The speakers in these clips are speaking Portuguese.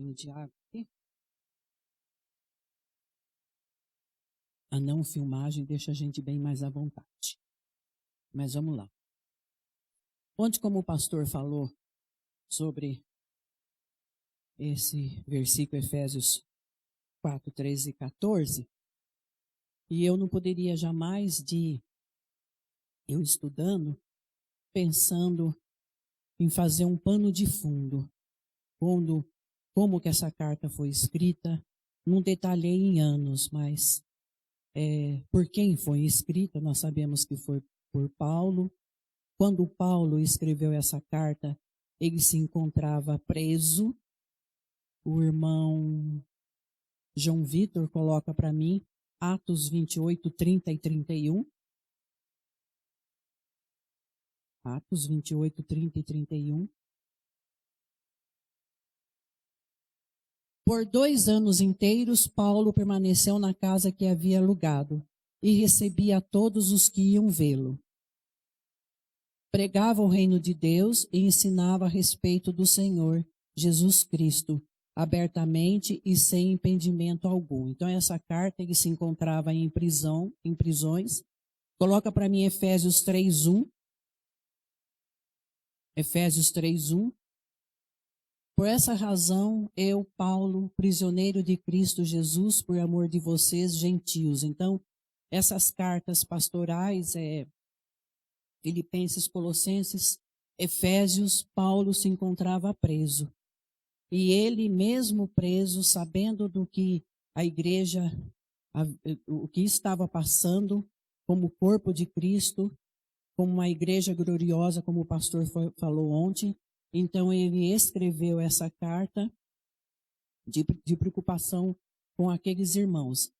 pouquinho de água aqui. A não filmagem deixa a gente bem mais à vontade. Mas vamos lá. Ontem, como o pastor falou sobre esse versículo Efésios 4, 13 e 14, e eu não poderia jamais eu estudando, pensando em fazer um pano de fundo, como que essa carta foi escrita, não detalhei em anos, mas por quem foi escrita, nós sabemos que foi por Paulo. Quando Paulo escreveu essa carta, ele se encontrava preso. O irmão João Vitor coloca para mim Atos 28, 30 e 31. Atos 28, 30 e 31. Por 2 anos inteiros, Paulo permaneceu na casa que havia alugado e recebia todos os que iam vê-lo. Pregava o reino de Deus e ensinava a respeito do Senhor Jesus Cristo, abertamente e sem impedimento algum. Então, essa carta, ele se encontrava em prisões. Coloca para mim Efésios 3:1. Efésios 3:1. Por essa razão, eu, Paulo, prisioneiro de Cristo Jesus, por amor de vocês, gentios. Então, essas cartas pastorais, Filipenses, Colossenses, Efésios, Paulo se encontrava preso. E ele mesmo preso, sabendo do que a igreja, o que estava passando, como corpo de Cristo, como uma igreja gloriosa, como o pastor falou ontem. Então ele escreveu essa carta de preocupação com aqueles irmãos.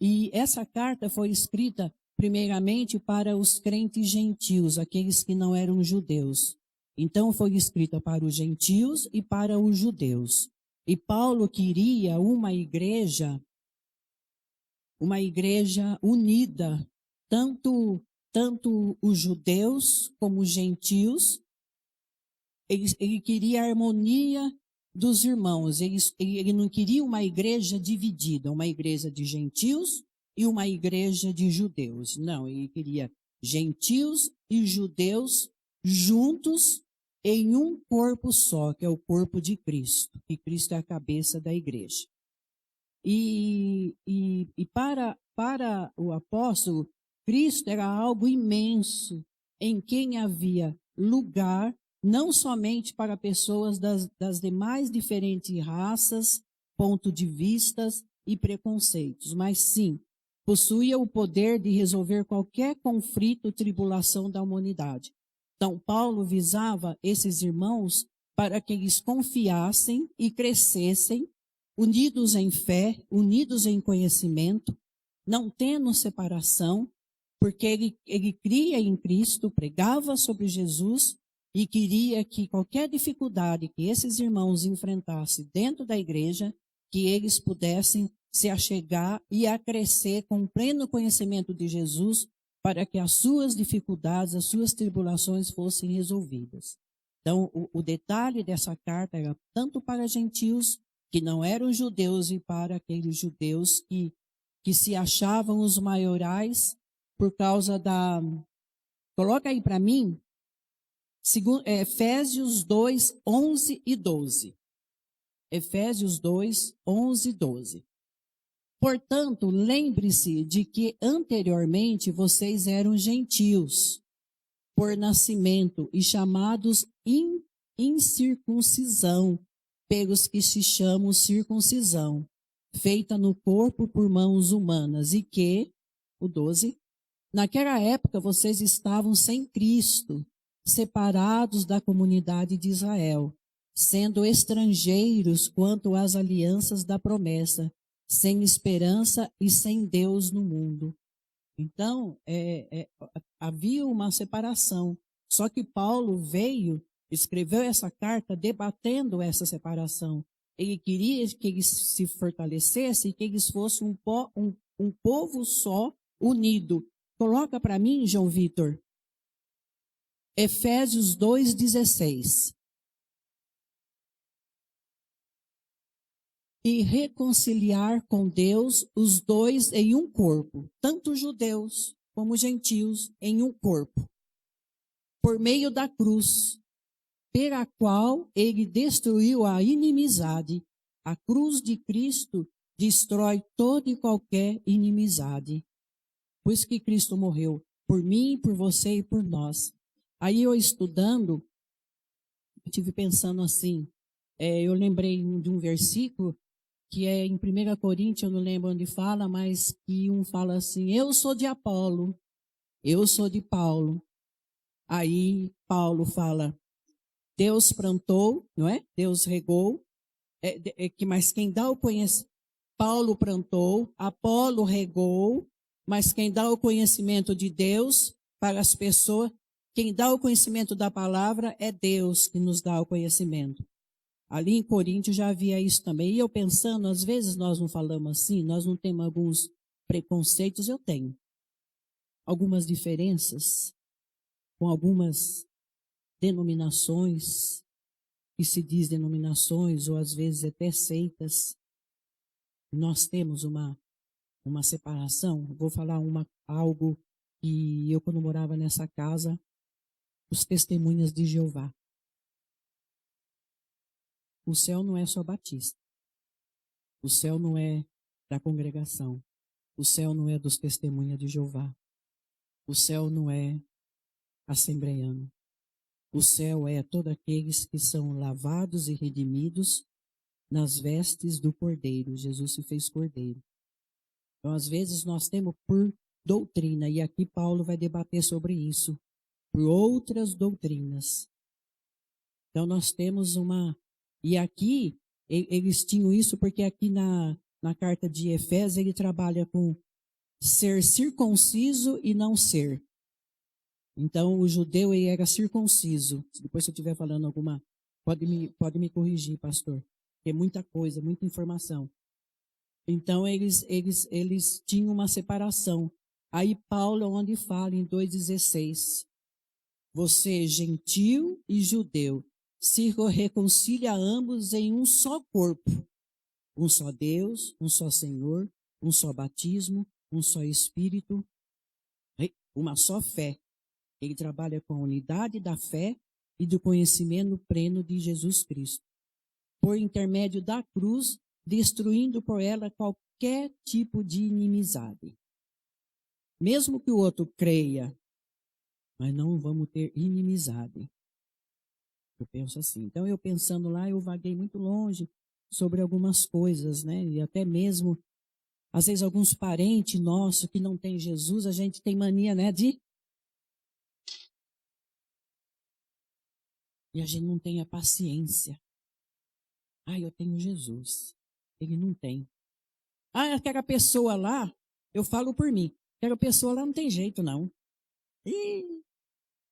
E essa carta foi escrita primeiramente para os crentes gentios, aqueles que não eram judeus. Então foi escrita para os gentios e para os judeus. E Paulo queria uma igreja unida, tanto os judeus como os gentios. Ele queria a harmonia dos irmãos. Ele não queria uma igreja dividida, uma igreja de gentios e uma igreja de judeus. Não, ele queria gentios e judeus juntos em um corpo só, que é o corpo de Cristo. E Cristo é a cabeça da igreja. E para o apóstolo, Cristo era algo imenso, em quem havia lugar, não somente para pessoas das demais diferentes raças, ponto de vistas e preconceitos, mas sim, possuía o poder de resolver qualquer conflito ou tribulação da humanidade. Então, Paulo visava esses irmãos para que eles confiassem e crescessem, unidos em fé, unidos em conhecimento, não tendo separação, porque ele cria em Cristo, pregava sobre Jesus e queria que qualquer dificuldade que esses irmãos enfrentassem dentro da igreja, que eles pudessem se achegar e a crescer com pleno conhecimento de Jesus, para que as suas dificuldades, as suas tribulações fossem resolvidas. Então, o detalhe dessa carta era tanto para gentios que não eram judeus e para aqueles judeus que se achavam os maiorais por causa da... Coloca aí para mim, Efésios 2, 11 e 12. Efésios 2, 11 e 12. Portanto, lembre-se de que anteriormente vocês eram gentios por nascimento e chamados incircuncisão, pelos que se chamam circuncisão, feita no corpo por mãos humanas, e que, o 12, naquela época vocês estavam sem Cristo, separados da comunidade de Israel, sendo estrangeiros quanto às alianças da promessa, sem esperança e sem Deus no mundo. Então, havia uma separação. Só que Paulo escreveu essa carta debatendo essa separação. Ele queria que eles se fortalecessem e que eles fossem um povo só, unido. Coloca para mim, João Vitor, Efésios 2,16. e reconciliar com Deus os dois em um corpo, tanto judeus como gentios em um corpo, por meio da cruz, pela qual ele destruiu a inimizade. A cruz de Cristo destrói toda e qualquer inimizade. Por isso que Cristo morreu, por mim, por você e por nós. Aí eu estudando, eu tive pensando assim, eu lembrei de um versículo que é em 1 Coríntios, eu não lembro onde fala, mas que um fala assim, eu sou de Apolo, eu sou de Paulo. Aí Paulo fala, Deus plantou, não é? Deus regou, mas quem dá o conhecimento, Paulo plantou, Apolo regou, mas quem dá o conhecimento de Deus para as pessoas, quem dá o conhecimento da palavra é Deus que nos dá o conhecimento. Ali em Coríntios já havia isso também. E eu pensando, às vezes nós não falamos assim, nós não temos alguns preconceitos, eu tenho. Algumas diferenças com algumas denominações, que se diz denominações, ou às vezes até seitas. Nós temos uma separação. Vou falar algo que eu, quando morava nessa casa, os testemunhas de Jeová. O céu não é só batista. O céu não é da congregação. O céu não é dos testemunhas de Jeová. O céu não é assembleiano. O céu é todos aqueles que são lavados e redimidos nas vestes do Cordeiro. Jesus se fez Cordeiro. Então, às vezes, nós temos por doutrina, e aqui Paulo vai debater sobre isso, por outras doutrinas. Então, nós temos e aqui, eles tinham isso porque aqui na carta de Efésios, ele trabalha com ser circunciso e não ser. Então, o judeu, ele era circunciso. Depois, se eu estiver falando alguma, pode me corrigir, pastor. Tem muita coisa, muita informação. Então, eles tinham uma separação. Aí, Paulo, onde fala em 2,16, você, gentil e judeu, se reconcilia ambos em um só corpo. Um só Deus, um só Senhor, um só batismo, um só Espírito, uma só fé. Ele trabalha com a unidade da fé e do conhecimento pleno de Jesus Cristo. Por intermédio da cruz, destruindo por ela qualquer tipo de inimizade. Mesmo que o outro creia, mas não vamos ter inimizade. Eu penso assim. Então, eu pensando lá, eu vaguei muito longe sobre algumas coisas, né? E até mesmo, às vezes, alguns parentes nossos que não têm Jesus, a gente tem mania, né, e a gente não tem a paciência. Eu tenho Jesus. Ele não tem. Aquela pessoa lá, eu falo por mim, aquela pessoa lá não tem jeito, não.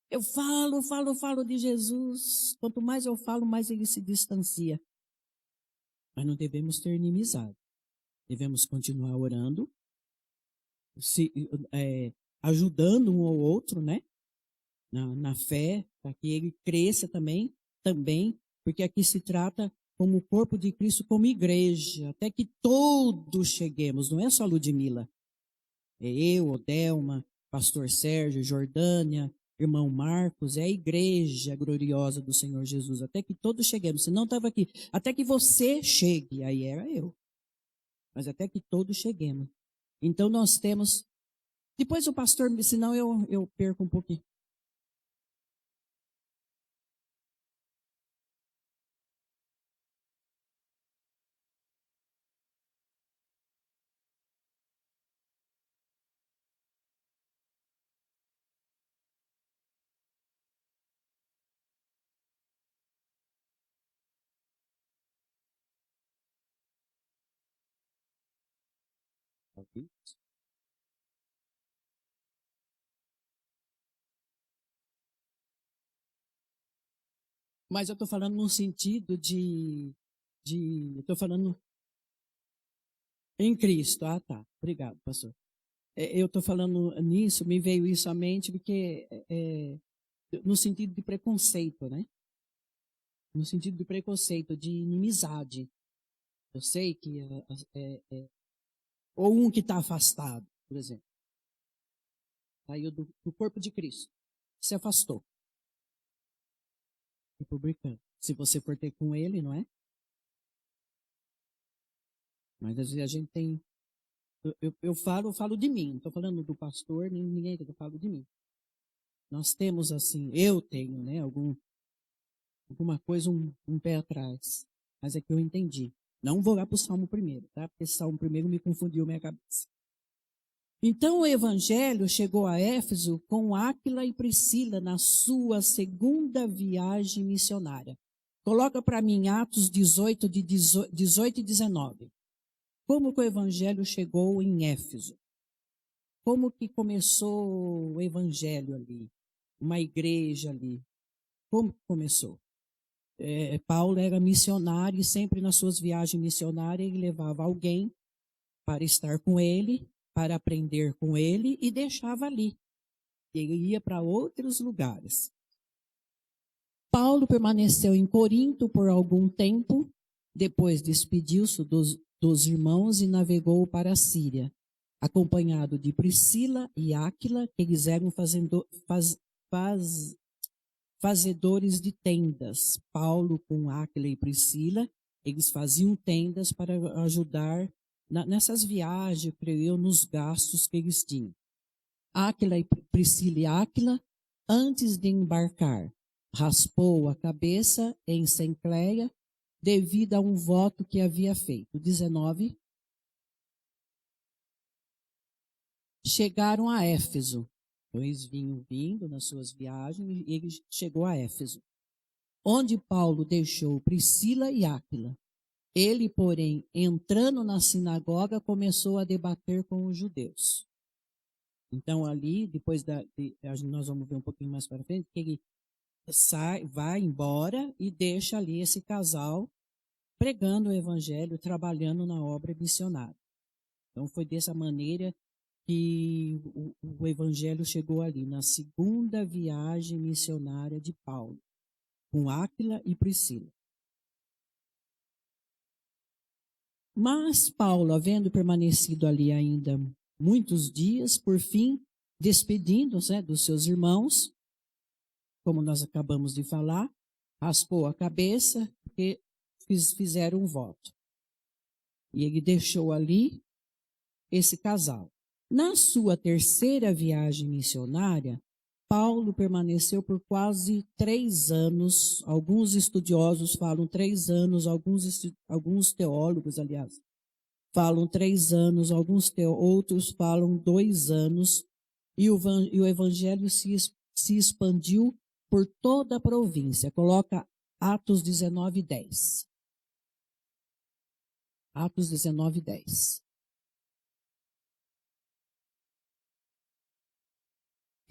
Eu falo de Jesus. Quanto mais eu falo, mais ele se distancia. Mas não devemos ter inimizade. Devemos continuar orando, ajudando um ao outro, né? Na fé, para que ele cresça também, porque aqui se trata como o corpo de Cristo, como igreja, até que todos cheguemos, não é só Ludmila. É eu, Odelma, pastor Sérgio, Jordânia, irmão Marcos, é a igreja gloriosa do Senhor Jesus, até que todos cheguemos. Se não estava aqui, até que você chegue, aí era eu. Mas até que todos cheguemos. Então nós temos, depois o pastor, senão eu perco um pouquinho. Mas eu estou falando no sentido eu estou falando em Cristo. Ah, tá. Obrigado, pastor. Eu estou falando nisso, me veio isso à mente, porque no sentido de preconceito, né? No sentido de preconceito, de inimizade. Eu sei que ou um que está afastado, por exemplo, saiu do corpo de Cristo, se afastou, republicano. Se você for ter com ele, não é? Mas às vezes a gente tem. Eu falo de mim, não estou falando do pastor, nem ninguém, eu falo de mim. Nós temos assim, eu tenho, né, alguma coisa um pé atrás. Mas é que eu entendi. Não vou lá para o Salmo primeiro, tá? Porque esse Salmo primeiro me confundiu minha cabeça. Então o evangelho chegou a Éfeso com Áquila e Priscila na sua segunda viagem missionária. Coloca para mim Atos 18 e 19. Como que o evangelho chegou em Éfeso? Como que começou o evangelho ali? Uma igreja ali. Como que começou? Paulo era missionário e sempre nas suas viagens missionárias ele levava alguém para estar com ele, para aprender com ele e deixava ali. Ele ia para outros lugares. Paulo permaneceu em Corinto por algum tempo, depois despediu-se dos irmãos e navegou para a Síria, acompanhado de Priscila e Áquila, que eles eram fazedores de tendas. Paulo com Áquila e Priscila, eles faziam tendas para ajudar nessas viagens, creio eu, nos gastos que eles tinham. Priscila e Áquila, antes de embarcar, raspou a cabeça em Cencreia, devido a um voto que havia feito. 19. Chegaram a Éfeso. Eles vinham vindo nas suas viagens e ele chegou a Éfeso, onde Paulo deixou Priscila e Áquila. Ele, porém, entrando na sinagoga, começou a debater com os judeus. Então, ali, depois nós vamos ver um pouquinho mais para frente, que ele vai embora e deixa ali esse casal pregando o evangelho, trabalhando na obra missionária. Então, foi dessa maneira que o evangelho chegou ali, na segunda viagem missionária de Paulo, com Áquila e Priscila. Mas Paulo, havendo permanecido ali ainda muitos dias, por fim, despedindo-se dos seus irmãos, como nós acabamos de falar, raspou a cabeça e fizeram um voto. E ele deixou ali esse casal. Na sua terceira viagem missionária, Paulo permaneceu por quase 3 anos. Alguns estudiosos falam 3 anos, alguns teólogos, aliás, falam 3 anos, outros falam 2 anos, e o evangelho se expandiu por toda a província. Coloca Atos 19:10. Atos 19:10.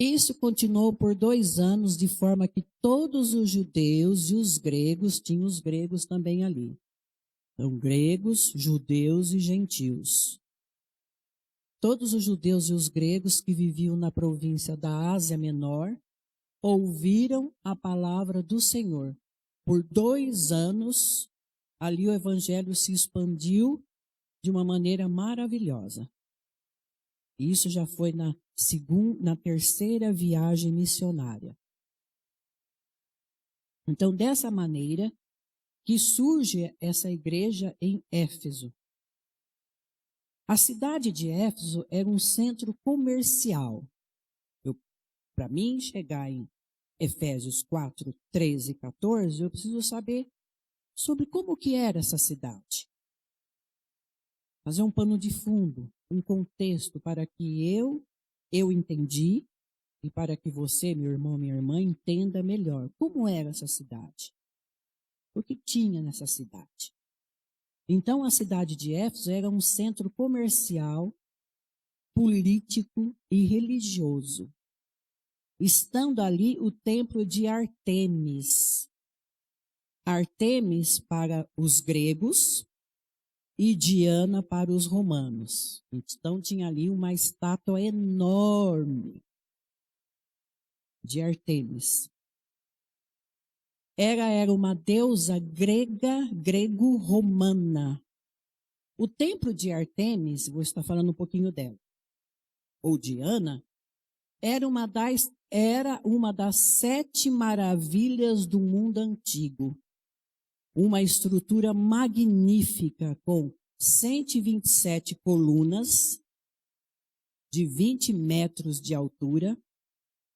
Isso continuou por 2 anos, de forma que todos os judeus e os gregos, tinham os gregos também ali. Então, gregos, judeus e gentios. Todos os judeus e os gregos que viviam na província da Ásia Menor ouviram a palavra do Senhor. Por 2 anos, ali o evangelho se expandiu de uma maneira maravilhosa. Isso já foi na terceira viagem missionária. Então, dessa maneira que surge essa igreja em Éfeso. A cidade de Éfeso era um centro comercial. Para mim chegar em Efésios 4, 13 e 14, eu preciso saber sobre como que era essa cidade. Fazer um pano de fundo, um contexto para que eu entendi e para que você, meu irmão, minha irmã, entenda melhor como era essa cidade. O que tinha nessa cidade. Então, a cidade de Éfeso era um centro comercial, político e religioso. Estando ali o templo de Artemis. Artemis para os gregos e Diana para os romanos. Então tinha ali uma estátua enorme de Artemis. Era uma deusa grego-romana O templo de Ártemis, vou estar falando um pouquinho dela, ou Diana, era uma das 7 maravilhas do mundo antigo. Uma estrutura magnífica com 127 colunas de 20 metros de altura,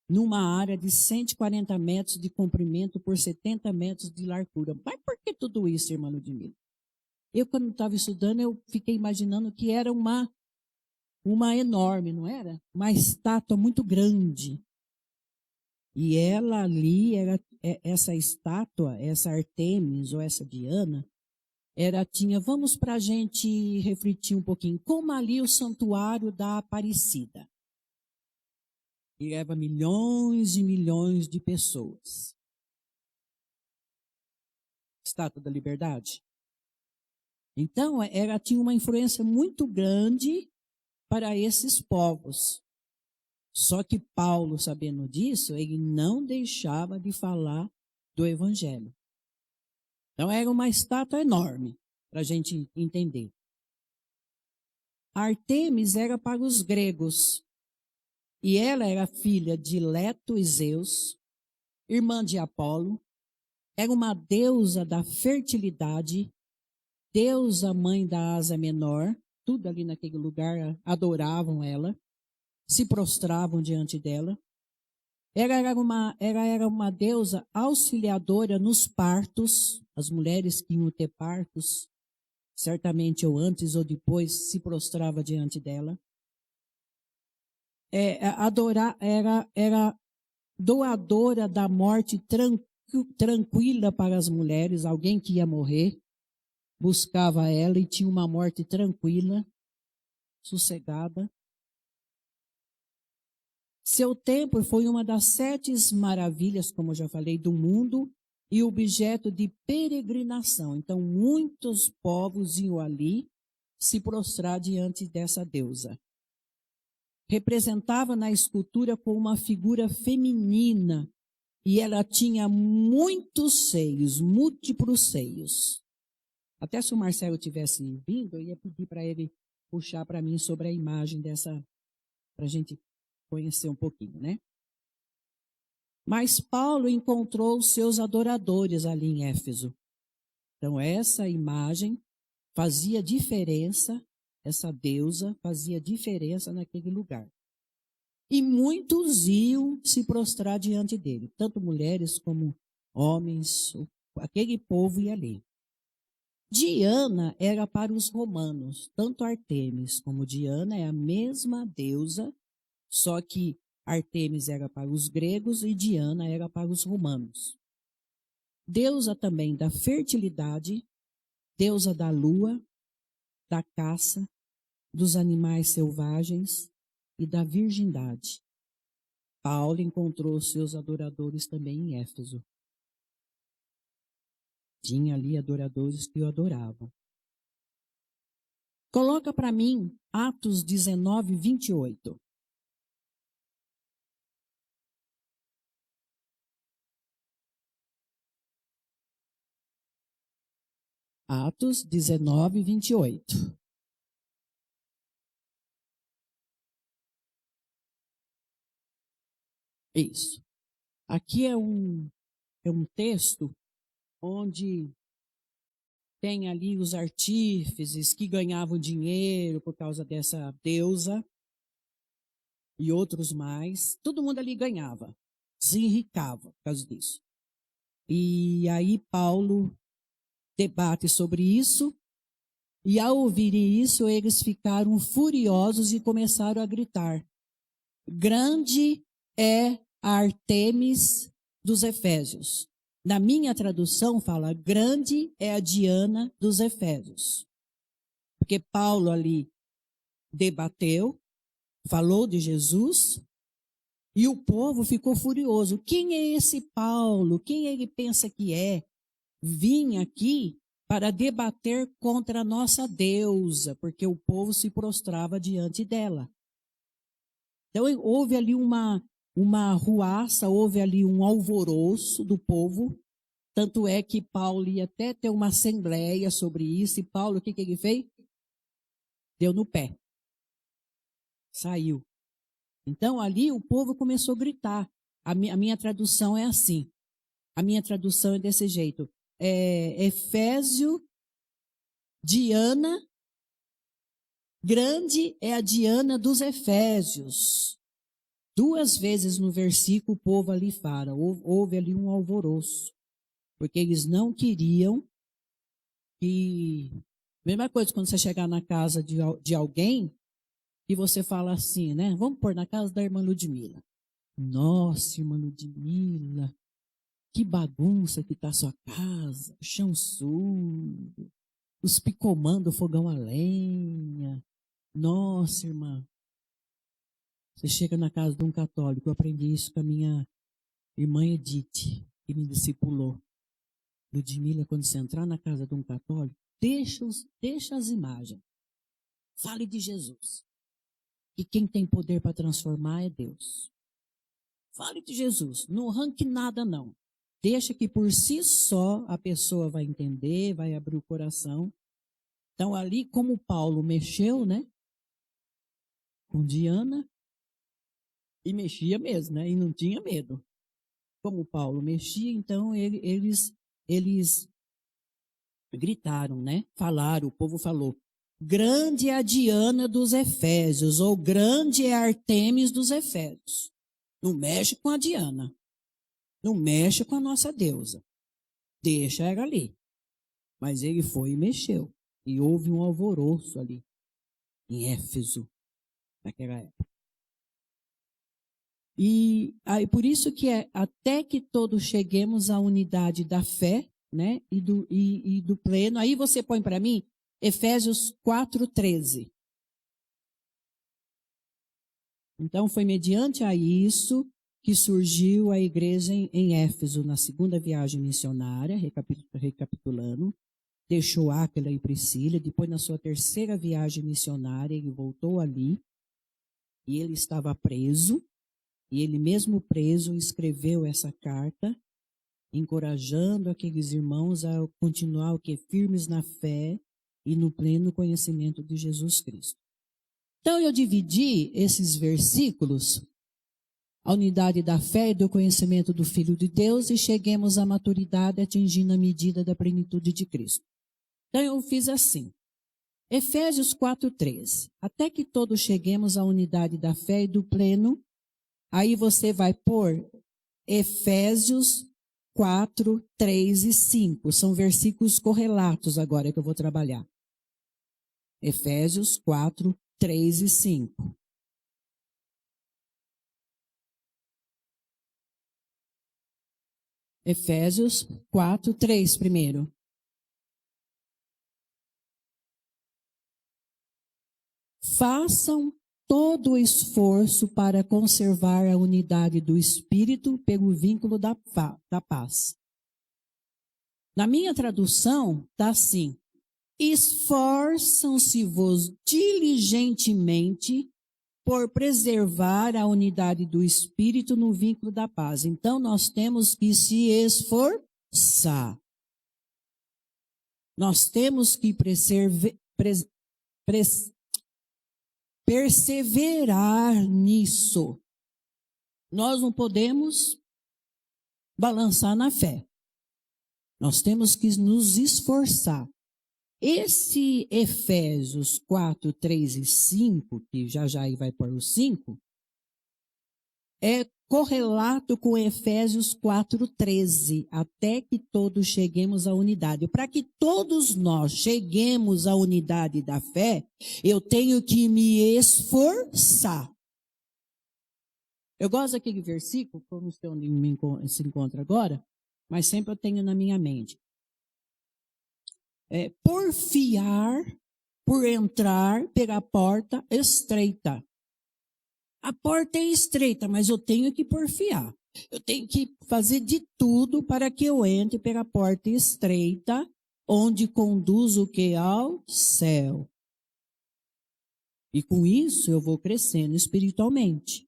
numa área de 140 metros de comprimento por 70 metros de largura. Mas por que tudo isso, irmã Ludmila? Eu, quando estava estudando, eu fiquei imaginando que era uma enorme, não era? Uma estátua muito grande. E ela ali, essa estátua, essa Ártemis ou essa Diana, vamos para a gente refletir um pouquinho, como ali o santuário da Aparecida. E leva milhões e milhões de pessoas. Estátua da Liberdade. Então, ela tinha uma influência muito grande para esses povos. Só que Paulo, sabendo disso, ele não deixava de falar do Evangelho. Então, era uma estátua enorme, para a gente entender. Ártemis era para os gregos. E ela era filha de Leto e Zeus, irmã de Apolo. Era uma deusa da fertilidade, deusa mãe da asa menor. Tudo ali naquele lugar adoravam ela, se prostravam diante dela. Ela era uma deusa auxiliadora nos partos. As mulheres que iam ter partos, certamente ou antes ou depois, se prostrava diante dela. Era doadora da morte tranquila para as mulheres. Alguém que ia morrer, buscava ela e tinha uma morte tranquila, sossegada. Seu templo foi uma das 7 maravilhas, como eu já falei, do mundo e objeto de peregrinação. Então, muitos povos iam ali se prostrar diante dessa deusa. Representava na escultura com uma figura feminina e ela tinha muitos seios, múltiplos seios. Até se o Marcelo tivesse vindo, eu ia pedir para ele puxar para mim sobre a imagem dessa, para a gente conhecer um pouquinho, né? Mas Paulo encontrou os seus adoradores ali em Éfeso. Então essa imagem fazia diferença, essa deusa fazia diferença naquele lugar. E muitos iam se prostrar diante dele, tanto mulheres como homens, aquele povo ia ali. Diana era para os romanos, tanto Ártemis como Diana é a mesma deusa, só que Ártemis era para os gregos e Diana era para os romanos. Deusa também da fertilidade, deusa da lua, da caça, dos animais selvagens e da virgindade. Paulo encontrou seus adoradores também em Éfeso. Tinha ali adoradores que o adoravam. Coloca para mim Atos 19, 28. Atos 19, 28. Isso. Aqui é um texto onde tem ali os artífices que ganhavam dinheiro por causa dessa deusa e outros mais. Todo mundo ali ganhava, se enricava por causa disso. E aí Paulo debate sobre isso, e ao ouvirem isso, eles ficaram furiosos e começaram a gritar: grande é a Ártemis dos Efésios. Na minha tradução fala, grande é a Diana dos Efésios. Porque Paulo ali debateu, falou de Jesus, e o povo ficou furioso. Quem é esse Paulo? Quem ele pensa que é? Vim aqui para debater contra a nossa deusa, porque o povo se prostrava diante dela. Então houve ali uma ruaça, houve ali um alvoroço do povo, tanto é que Paulo ia até ter uma assembleia sobre isso, e Paulo, o que ele fez? deu no pé. Saiu. Então, ali o povo começou a gritar. A minha tradução é assim. A minha tradução é desse jeito. Efésio, Diana, grande é a Diana dos Efésios. 2 vezes no versículo o povo ali fala. Houve ali um alvoroço. Porque eles não queriam que... Mesma coisa quando você chegar na casa de alguém e você fala assim, né? Vamos pôr na casa da irmã Ludmila. Nossa, irmã Ludmila, que bagunça que está a sua casa, chão sujo, os picomando fogão a lenha. Nossa, irmã, você chega na casa de um católico, eu aprendi isso com a minha irmã Edith, que me discipulou. Ludmila, quando você entrar na casa de um católico, deixa as imagens. Fale de Jesus. E quem tem poder para transformar é Deus. Fale de Jesus. Não arranque nada, não. Deixa que por si só a pessoa vai entender, vai abrir o coração. Então, ali, como Paulo mexeu, né? Com Diana, e mexia mesmo, né? E não tinha medo. Como Paulo mexia, então eles gritaram, né? Falaram, o povo falou. Grande é a Diana dos Efésios, ou grande é a Artemis dos Efésios. Não mexe com a Diana. Não mexe com a nossa deusa. Deixa ela ali. Mas ele foi e mexeu. E houve um alvoroço ali, em Éfeso, naquela época. E aí, por isso que até que todos cheguemos à unidade da fé, né? E do pleno. Aí você põe para mim, Efésios 4:13. Então, foi mediante a isso que surgiu a igreja em Éfeso, na segunda viagem missionária, recapitulando. Deixou Áquila e Priscila, depois na sua terceira viagem missionária, ele voltou ali, e ele estava preso, e ele mesmo preso escreveu essa carta, encorajando aqueles irmãos a continuar o que? Firmes na fé e no pleno conhecimento de Jesus Cristo. Então eu dividi esses versículos, a unidade da fé e do conhecimento do Filho de Deus, e cheguemos à maturidade atingindo a medida da plenitude de Cristo. Então eu fiz assim, Efésios 4:13, até que todos cheguemos à unidade da fé e do pleno, aí você vai pôr Efésios 4, 3 e 5, são versículos correlatos agora que eu vou trabalhar. Efésios 4, 3 e 5. Efésios 4, 3 primeiro. Façam todo o esforço para conservar a unidade do Espírito pelo vínculo da paz. Na minha tradução, está assim: esforçam-se-vos diligentemente por preservar a unidade do Espírito no vínculo da paz. Então, nós temos que se esforçar. Nós temos que perseverar nisso. Nós não podemos balançar na fé. Nós temos que nos esforçar. Esse Efésios 4, 3 e 5, que já vai para o 5, é correlato com Efésios 4, 13, até que todos cheguemos à unidade. Para que todos nós cheguemos à unidade da fé, eu tenho que me esforçar. Eu gosto daquele versículo, que eu não sei onde se encontra agora, mas sempre eu tenho na minha mente. Porfiar por entrar pela porta estreita. A porta é estreita, mas eu tenho que porfiar. Eu tenho que fazer de tudo para que eu entre pela porta estreita, onde conduz o que? Ao céu. E com isso eu vou crescendo espiritualmente.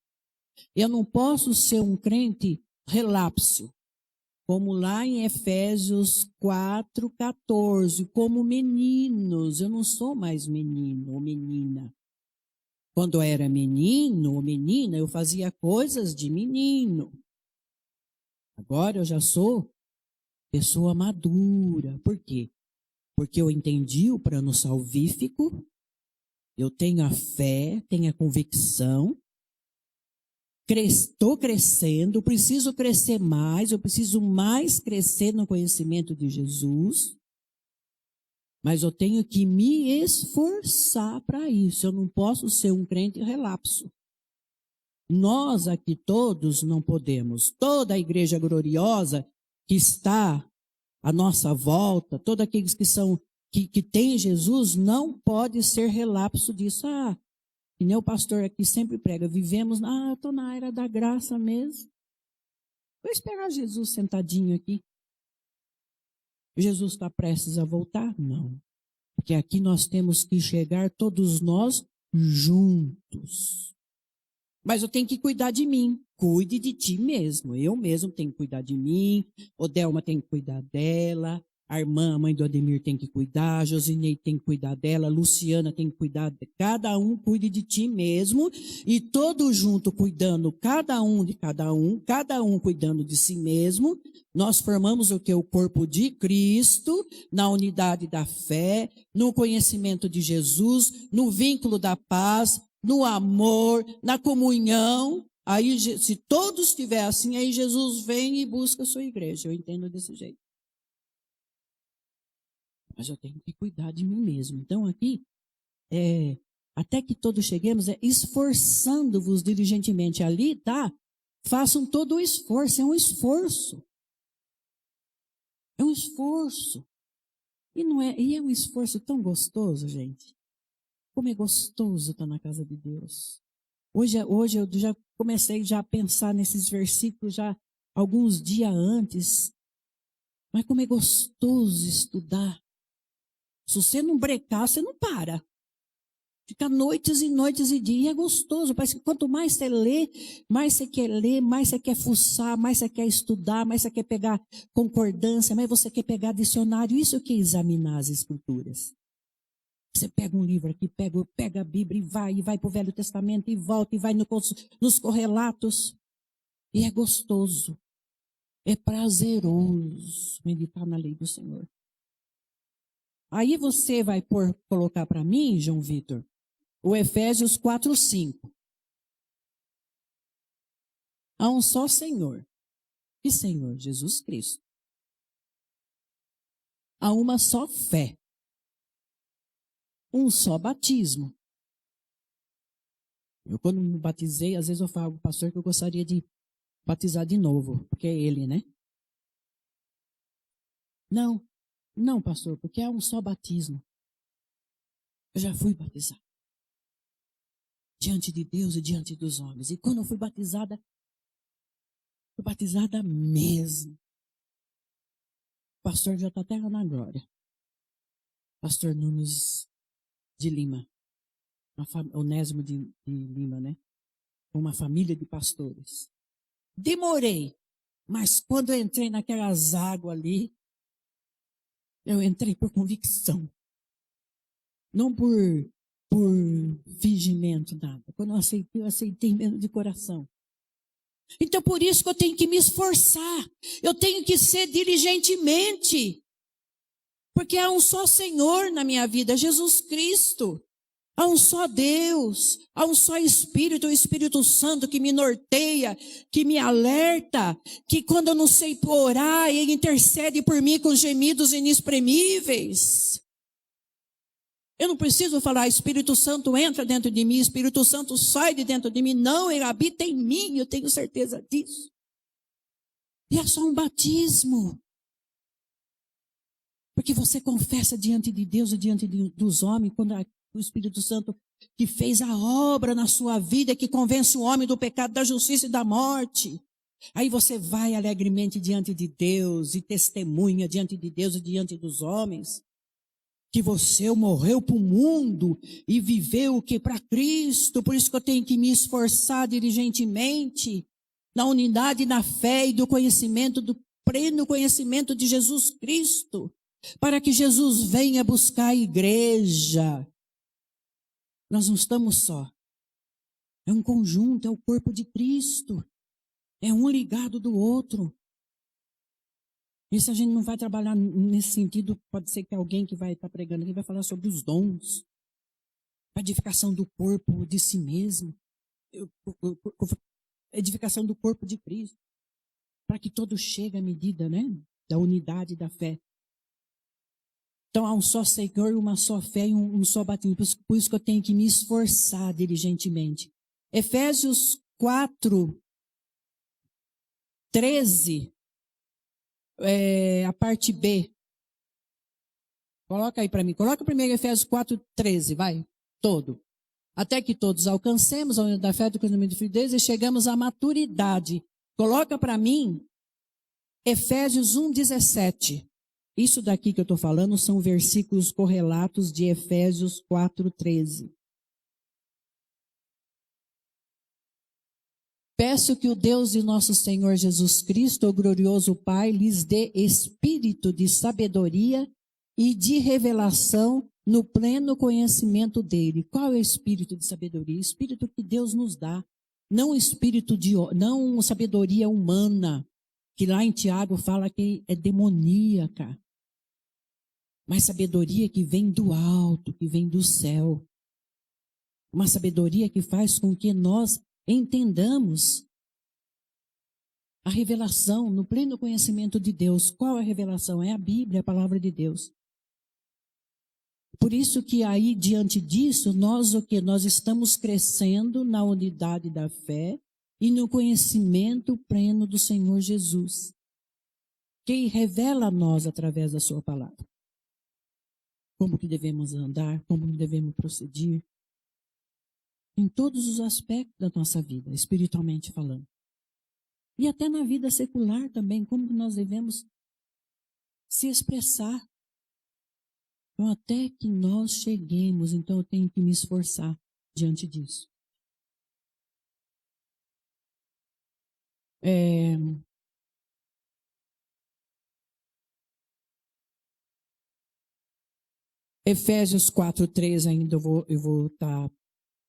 Eu não posso ser um crente relapso. como lá em Efésios 4:14, como meninos. Eu não sou mais menino ou menina. Quando eu era menino ou menina, eu fazia coisas de menino. Agora eu já sou pessoa madura. Por quê? Porque eu entendi o plano salvífico, eu tenho a fé, tenho a convicção, estou crescendo, preciso crescer mais, eu preciso mais crescer no conhecimento de Jesus, mas eu tenho que me esforçar para isso, eu não posso ser um crente relapso. Nós aqui todos não podemos, toda a igreja gloriosa que está à nossa volta, todos aqueles que têm Jesus, não pode ser relapso disso. E nem o pastor aqui sempre prega, vivemos, eu estou na era da graça mesmo. Vou esperar Jesus sentadinho aqui. Jesus está prestes a voltar? Não. Porque aqui nós temos que chegar todos nós juntos. Mas eu tenho que cuidar de mim. Cuide de ti mesmo. Eu mesmo tenho que cuidar de mim. Odelma tem que cuidar dela. A irmã, a mãe do Ademir, tem que cuidar. A Josinei tem que cuidar dela. A Luciana tem que cuidar. Cada um cuide de ti mesmo. E todos juntos cuidando, cada um cuidando de si mesmo. Nós formamos o que? O corpo de Cristo, na unidade da fé, no conhecimento de Jesus, no vínculo da paz, no amor, na comunhão. Aí, se todos estiver assim, aí Jesus vem e busca a sua igreja. Eu entendo desse jeito. Mas eu tenho que cuidar de mim mesmo. Então, aqui, até que todos cheguemos, esforçando-vos diligentemente. Ali, tá? Façam todo o esforço. É um esforço. É um esforço. E é um esforço tão gostoso, gente. Como é gostoso estar na casa de Deus. Hoje eu já comecei a pensar nesses versículos já alguns dias antes. Mas como é gostoso estudar. Se você não brecar, você não para. Fica noites e noites e dias. E é gostoso. Parece que quanto mais você lê, mais você quer ler, mais você quer fuçar, mais você quer estudar, mais você quer pegar concordância, mais você quer pegar dicionário. Isso que é examinar as escrituras. Você pega um livro aqui, pega a Bíblia e vai para o Velho Testamento e volta e vai nos correlatos. E é gostoso. É prazeroso meditar na lei do Senhor. Aí você vai colocar para mim, João Vitor, o Efésios 4:5. Há um só Senhor. Que Senhor? Jesus Cristo. Há uma só fé. Um só batismo. Eu, quando me batizei, às vezes eu falo ao pastor que eu gostaria de batizar de novo, porque é ele, né? Não, pastor, porque é um só batismo. Eu já fui batizado. Diante de Deus e diante dos homens. E quando eu fui batizada mesmo. O pastor já está até na glória. Pastor Nunes de Lima. Onésimo de Lima, né? Uma família de pastores. Demorei. Mas quando eu entrei naquelas águas ali, eu entrei por convicção. Não por fingimento, nada. Quando eu aceitei mesmo de coração. Então, por isso que eu tenho que me esforçar. Eu tenho que ser diligentemente. Porque há um só Senhor na minha vida, Jesus Cristo. Há um só Deus. Há um só Espírito, o Espírito Santo que me norteia, que me alerta, que quando eu não sei orar, Ele intercede por mim com gemidos inexprimíveis. Eu não preciso falar, Espírito Santo entra dentro de mim, Espírito Santo sai de dentro de mim. Não, Ele habita em mim, eu tenho certeza disso. E é só um batismo. Porque você confessa diante de Deus e diante dos homens, quando o Espírito Santo que fez a obra na sua vida, que convence o homem do pecado, da justiça e da morte. Aí você vai alegremente diante de Deus e testemunha diante de Deus e diante dos homens. Que você morreu para o mundo e viveu o que? Para Cristo. Por isso que eu tenho que me esforçar diligentemente na unidade, na fé e do conhecimento pleno conhecimento de Jesus Cristo, para que Jesus venha buscar a igreja. Nós não estamos só. É um conjunto, é o corpo de Cristo. É um ligado do outro. E se a gente não vai trabalhar nesse sentido, pode ser que alguém que vai estar pregando aqui vai falar sobre os dons. A edificação do corpo de si mesmo. A edificação do corpo de Cristo. Para que todos cheguem à medida, né, da unidade da fé. Então há um só Senhor, uma só fé e um só batismo. Por isso que eu tenho que me esforçar diligentemente. Efésios 4, 13, a parte B. Coloca aí para mim. Coloca primeiro Efésios 4, 13, vai. Todo. Até que todos alcancemos a unidade da fé, do conhecimento de fluidez e chegamos à maturidade. Coloca para mim Efésios 1, 17. Isso daqui que eu estou falando são versículos correlatos de Efésios 4, 13. Peço que o Deus de nosso Senhor Jesus Cristo, o glorioso Pai, lhes dê espírito de sabedoria e de revelação no pleno conhecimento dele. Qual é o espírito de sabedoria? Espírito que Deus nos dá. Não não sabedoria humana, que lá em Tiago fala que é demoníaca. Mas sabedoria que vem do alto, que vem do céu. Uma sabedoria que faz com que nós entendamos a revelação no pleno conhecimento de Deus. Qual é a revelação? É a Bíblia, a palavra de Deus. Por isso que aí, diante disso, nós estamos crescendo na unidade da fé e no conhecimento pleno do Senhor Jesus, que revela a nós através da sua palavra. Como que devemos andar, como devemos proceder, em todos os aspectos da nossa vida, espiritualmente falando. E até na vida secular também, como nós devemos se expressar. Então, até que nós cheguemos, então eu tenho que me esforçar diante disso. Efésios 4:3 ainda eu vou estar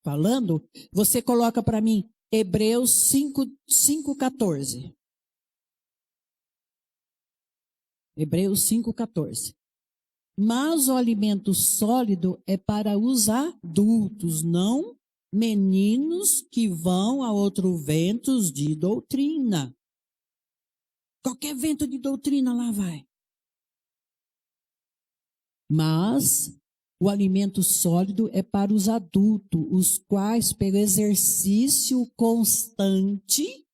falando. Você coloca para mim Hebreus 5:14. Hebreus 5:14. Mas o alimento sólido é para os adultos, não meninos que vão a outros ventos de doutrina. Qualquer vento de doutrina lá vai. Mas o alimento sólido é para os adultos, os quais, pelo exercício constante,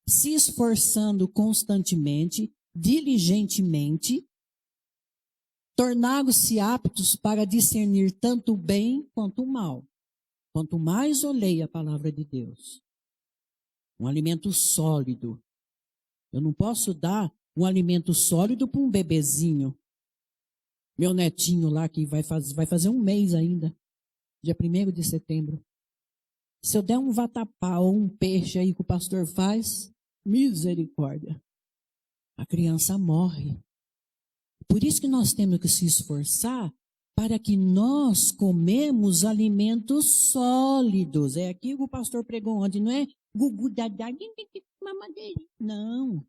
se esforçando constantemente, diligentemente, tornaram-se aptos para discernir tanto o bem quanto o mal. Quanto mais eu leio a palavra de Deus, um alimento sólido. Eu não posso dar um alimento sólido para um bebezinho. Meu netinho lá que vai fazer um mês ainda, dia 1º de setembro. Se eu der um vatapá ou um peixe aí que o pastor faz, misericórdia. A criança morre. Por isso que nós temos que se esforçar para que nós comemos alimentos sólidos. É aqui que o pastor pregou ontem, não é gugu dadá, mamadeirinha. Não.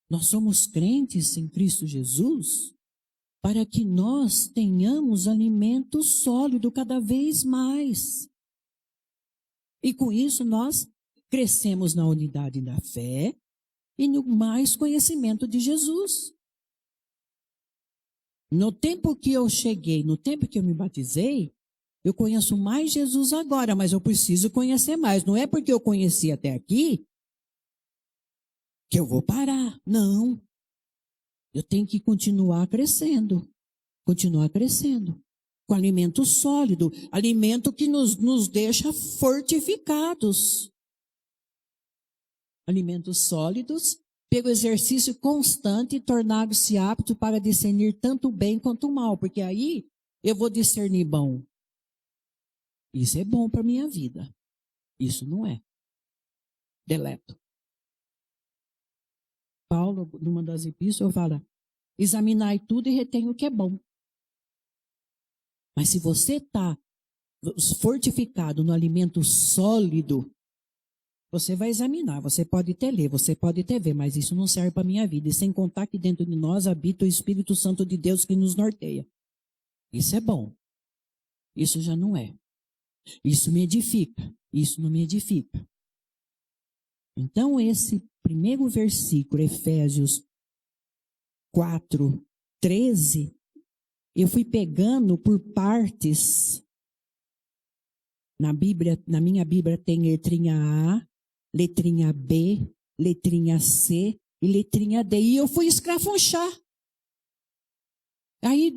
Nós somos crentes em Cristo Jesus para que nós tenhamos alimento sólido cada vez mais. E com isso nós crescemos na unidade da fé e no mais conhecimento de Jesus. No tempo que eu cheguei, no tempo que eu me batizei, eu conheço mais Jesus agora, mas eu preciso conhecer mais. Não é porque eu conheci até aqui que eu vou parar. Não. Eu tenho que continuar crescendo. Com alimento sólido, alimento que nos deixa fortificados. Alimentos sólidos, pelo exercício constante, tornaram-se aptos para discernir tanto o bem quanto o mal, porque aí eu vou discernir bom. Isso é bom para a minha vida. Isso não é. Deleto. Paulo, numa das epístolas, fala: examinai tudo e retém o que é bom. Mas se você está fortificado no alimento sólido, você vai examinar, você pode até ler, você pode até ver, mas isso não serve para a minha vida. E sem contar que dentro de nós habita o Espírito Santo de Deus que nos norteia. Isso é bom. Isso já não é. Isso me edifica. Isso não me edifica. Então, esse primeiro versículo, Efésios 4, 13, eu fui pegando por partes. Na minha Bíblia tem letrinha A, letrinha B, letrinha C e letrinha D. E eu fui escrafunchar. Aí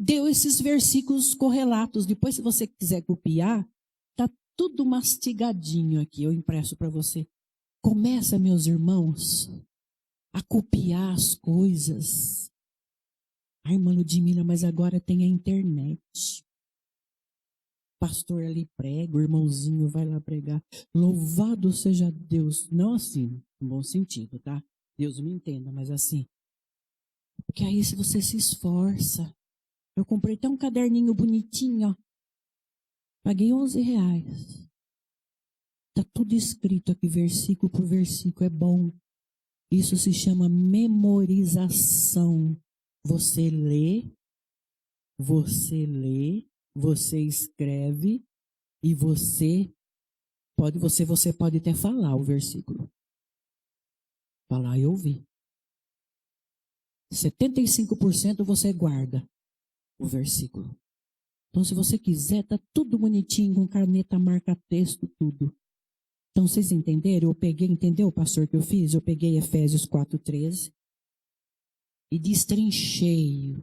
deu esses versículos correlatos. Depois, se você quiser copiar, tá tudo mastigadinho aqui. Eu impresso para você. Começa, meus irmãos, a copiar as coisas. Ai, irmã Ludmila, mas agora tem a internet. O pastor ali prega, o irmãozinho vai lá pregar. Louvado seja Deus. Não assim, no bom sentido, tá? Deus me entenda, mas assim. Porque aí se você se esforça. Eu comprei até um caderninho bonitinho, ó. Paguei R$11. Tá tudo escrito aqui, versículo por versículo. É bom. Isso se chama memorização. Você lê, você escreve e você pode até falar o versículo. Falar e ouvir. 75% você guarda o versículo. Então, se você quiser, tá tudo bonitinho, com caneta, marca-texto, tudo. Então, vocês entenderam? Entendeu, pastor, que eu fiz? Eu peguei Efésios 4:13 e destrinchei.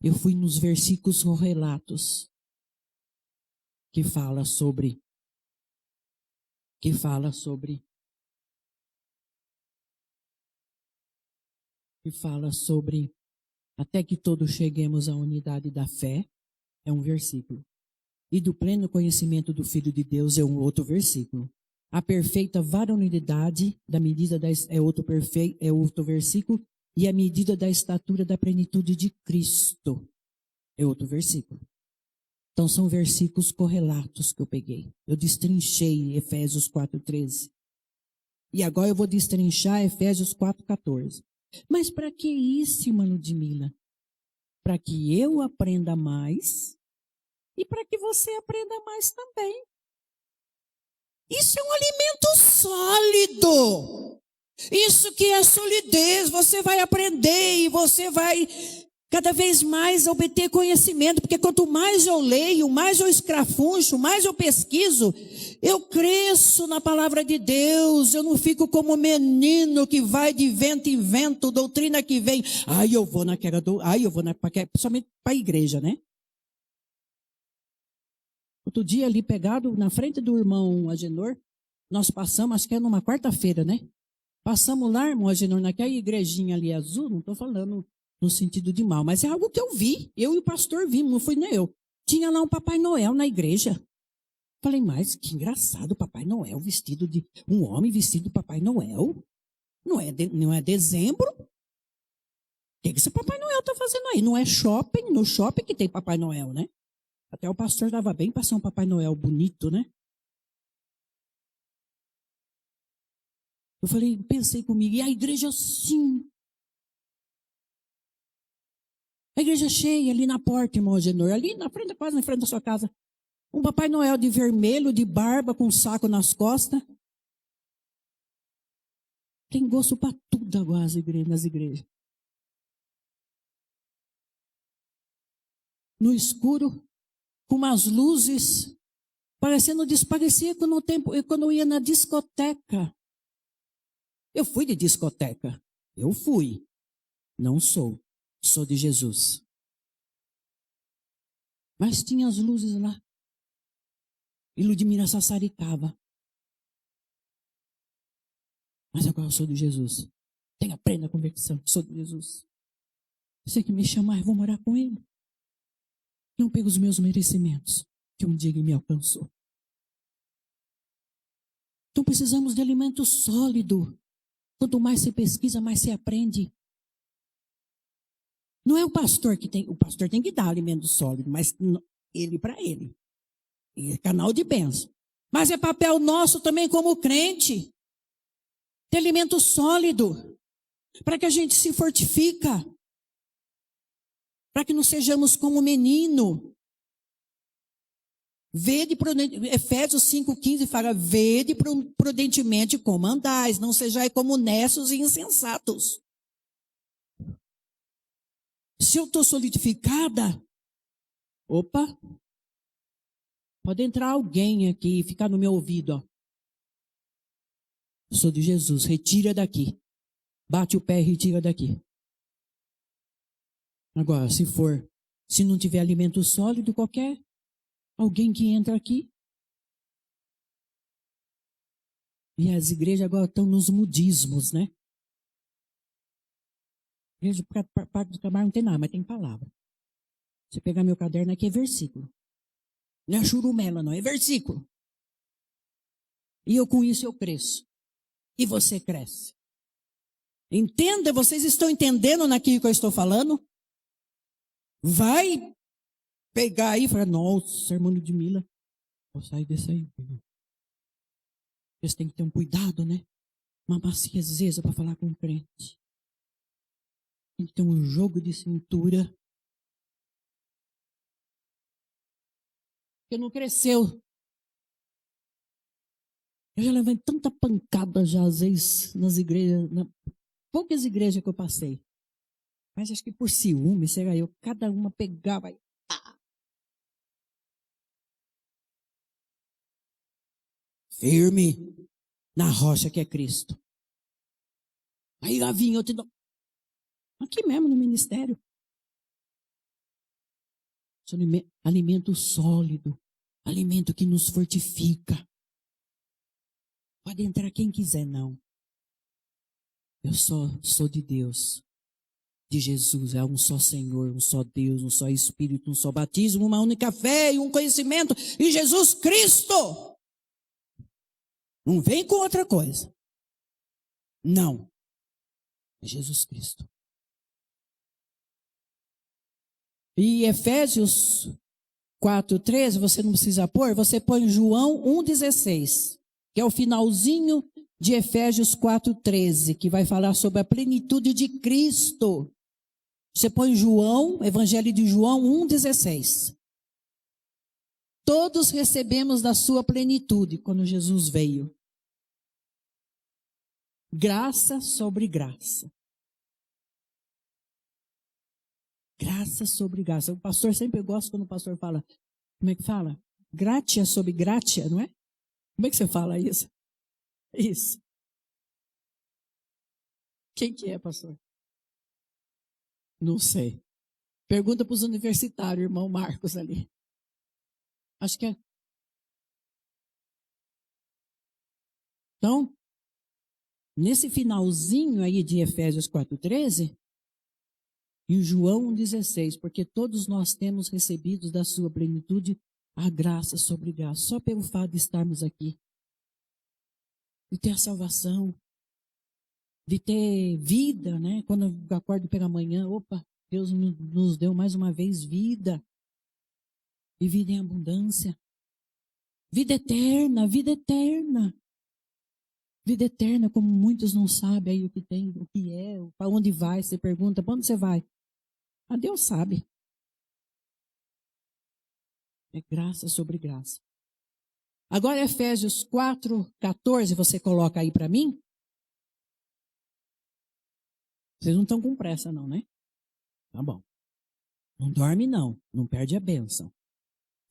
Eu fui nos versículos correlatos que fala sobre até que todos cheguemos à unidade da fé, é um versículo. E do pleno conhecimento do Filho de Deus é um outro versículo. A perfeita varonilidade da medida é outro versículo. E a medida da estatura da plenitude de Cristo é outro versículo. Então são versículos correlatos que eu peguei. Eu destrinchei Efésios 4:13. E agora eu vou destrinchar Efésios 4:14. Mas para que isso, irmã Ludmila? Para que eu aprenda mais e para que você aprenda mais também. Isso é um alimento sólido. Isso que é solidez. Você vai aprender e você vai cada vez mais obter conhecimento. Porque quanto mais eu leio, mais eu escrafuncho, mais eu pesquiso, eu cresço na palavra de Deus. Eu não fico como menino que vai de vento em vento, doutrina que vem. Somente para a igreja, né? Outro dia ali pegado na frente do irmão Agenor, nós passamos, acho que é numa quarta-feira, né? Passamos lá, irmão Agenor, naquela igrejinha ali azul, não estou falando no sentido de mal, mas é algo que eu vi, eu e o pastor vimos, não fui nem eu. Tinha lá um Papai Noel na igreja. Falei, mas que engraçado, Papai Noel vestido de, um homem vestido de Papai Noel. Não é dezembro? O que esse Papai Noel está fazendo aí? Não é shopping, no shopping que tem Papai Noel, né? Até o pastor dava bem para ser um Papai Noel bonito, né? Eu falei, pensei comigo, e a igreja sim. A igreja cheia ali na porta, irmão Agenor, ali na frente, quase na frente da sua casa. Um Papai Noel de vermelho, de barba, com um saco nas costas. Tem gosto para tudo agora nas igrejas. No escuro, com umas luzes, parecia quando eu ia na discoteca. Eu fui de discoteca. Eu fui. Não sou. Sou de Jesus. Mas tinha as luzes lá. E Ludmila sassaricava. Mas agora eu sou de Jesus. Tenha plena convicção. Sou de Jesus. Você que me chamar, eu vou morar com ele. Não pego os meus merecimentos, que um dia ele me alcançou. Então precisamos de alimento sólido. Quanto mais você pesquisa, mais você aprende. Não é o pastor tem que dar alimento sólido, mas ele para ele. E é canal de bênção. Mas é papel nosso também como crente. Ter alimento sólido. Para que a gente se fortifica. Para que não sejamos como menino. Efésios 5,15 fala, vede prudentemente como andais, não sejais como necios e insensatos. Se eu estou solidificada, pode entrar alguém aqui e ficar no meu ouvido. Ó. Eu sou de Jesus, retira daqui. Bate o pé e retira daqui. Agora, se não tiver alimento sólido, alguém que entra aqui. E as igrejas agora estão nos modismos, né? Igreja, parte do trabalho não tem nada, mas tem palavra. Você pegar meu caderno aqui é versículo. Não é churumela, não, é versículo. E eu com isso eu cresço. E você cresce. Entenda, vocês estão entendendo naquilo que eu estou falando? Vai pegar aí e falar, nossa, sermão de Mila. Vou sair desse aí. Vocês têm que ter um cuidado, né? Uma maciezeza para falar com o crente. Tem que ter um jogo de cintura. Porque não cresceu. Eu já levei tanta pancada já, às vezes, nas igrejas, poucas igrejas que eu passei. Mas acho que por ciúme, será eu, cada uma pegava e firme na rocha que é Cristo. Aí lá vinha outro, aqui mesmo no ministério. Alimento sólido, alimento que nos fortifica. Pode entrar quem quiser, não. Eu sou de Deus, de Jesus. É um só Senhor, um só Deus, um só Espírito, um só batismo, uma única fé e um conhecimento em Jesus Cristo. Não vem com outra coisa. Não. É Jesus Cristo. E Efésios 4,13, você não precisa pôr, você põe João 1,16, que é o finalzinho de Efésios 4,13, que vai falar sobre a plenitude de Cristo. Você põe João, Evangelho de João 1,16. Todos recebemos da sua plenitude quando Jesus veio. Graça sobre graça. Graça sobre graça. O pastor sempre gosta quando o pastor fala, como é que fala? Gratia sobre gratia, não é? Como é que você fala isso? Isso. Quem que é, pastor? Não sei. Pergunta para os universitários, irmão Marcos ali. Acho que é. Então, nesse finalzinho aí de Efésios 4,13, e o João 1,16, porque todos nós temos recebido da sua plenitude a graça sobre graça, só pelo fato de estarmos aqui, de ter a salvação, de ter vida, né? Quando eu acordo pela manhã, Deus nos deu mais uma vez vida, e vida em abundância, vida eterna, vida eterna. Vida eterna, como muitos não sabem aí o que tem, o que é, para onde vai, você pergunta, para onde você vai? Ah, Deus sabe. É graça sobre graça. Agora Efésios 4,14, você coloca aí para mim. Vocês não estão com pressa não, né? Tá bom. Não dorme não, não perde a bênção.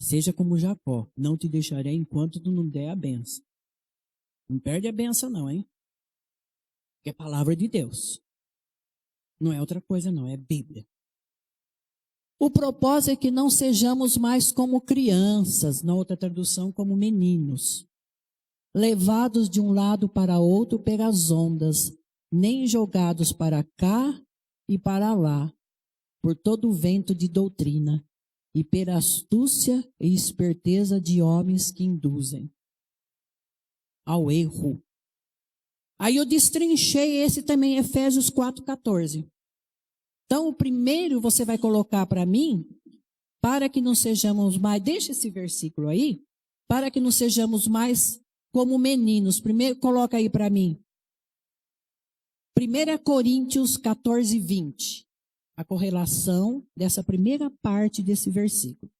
Seja como Jacó, não te deixarei enquanto tu não der a bênção. Não perde a bênção não, hein? Que é palavra de Deus. Não é outra coisa não, é Bíblia. O propósito é que não sejamos mais como crianças, na outra tradução, como meninos, levados de um lado para outro pelas ondas, nem jogados para cá e para lá, por todo o vento de doutrina, e pela astúcia e esperteza de homens que induzem. ao erro. Aí eu destrinchei esse também, Efésios 4,14. Então, o primeiro você vai colocar para mim, para que não sejamos mais, deixa esse versículo aí, para que não sejamos mais como meninos. Primeiro, coloca aí para mim. 1 Coríntios 14, 20. A correlação dessa primeira parte desse versículo.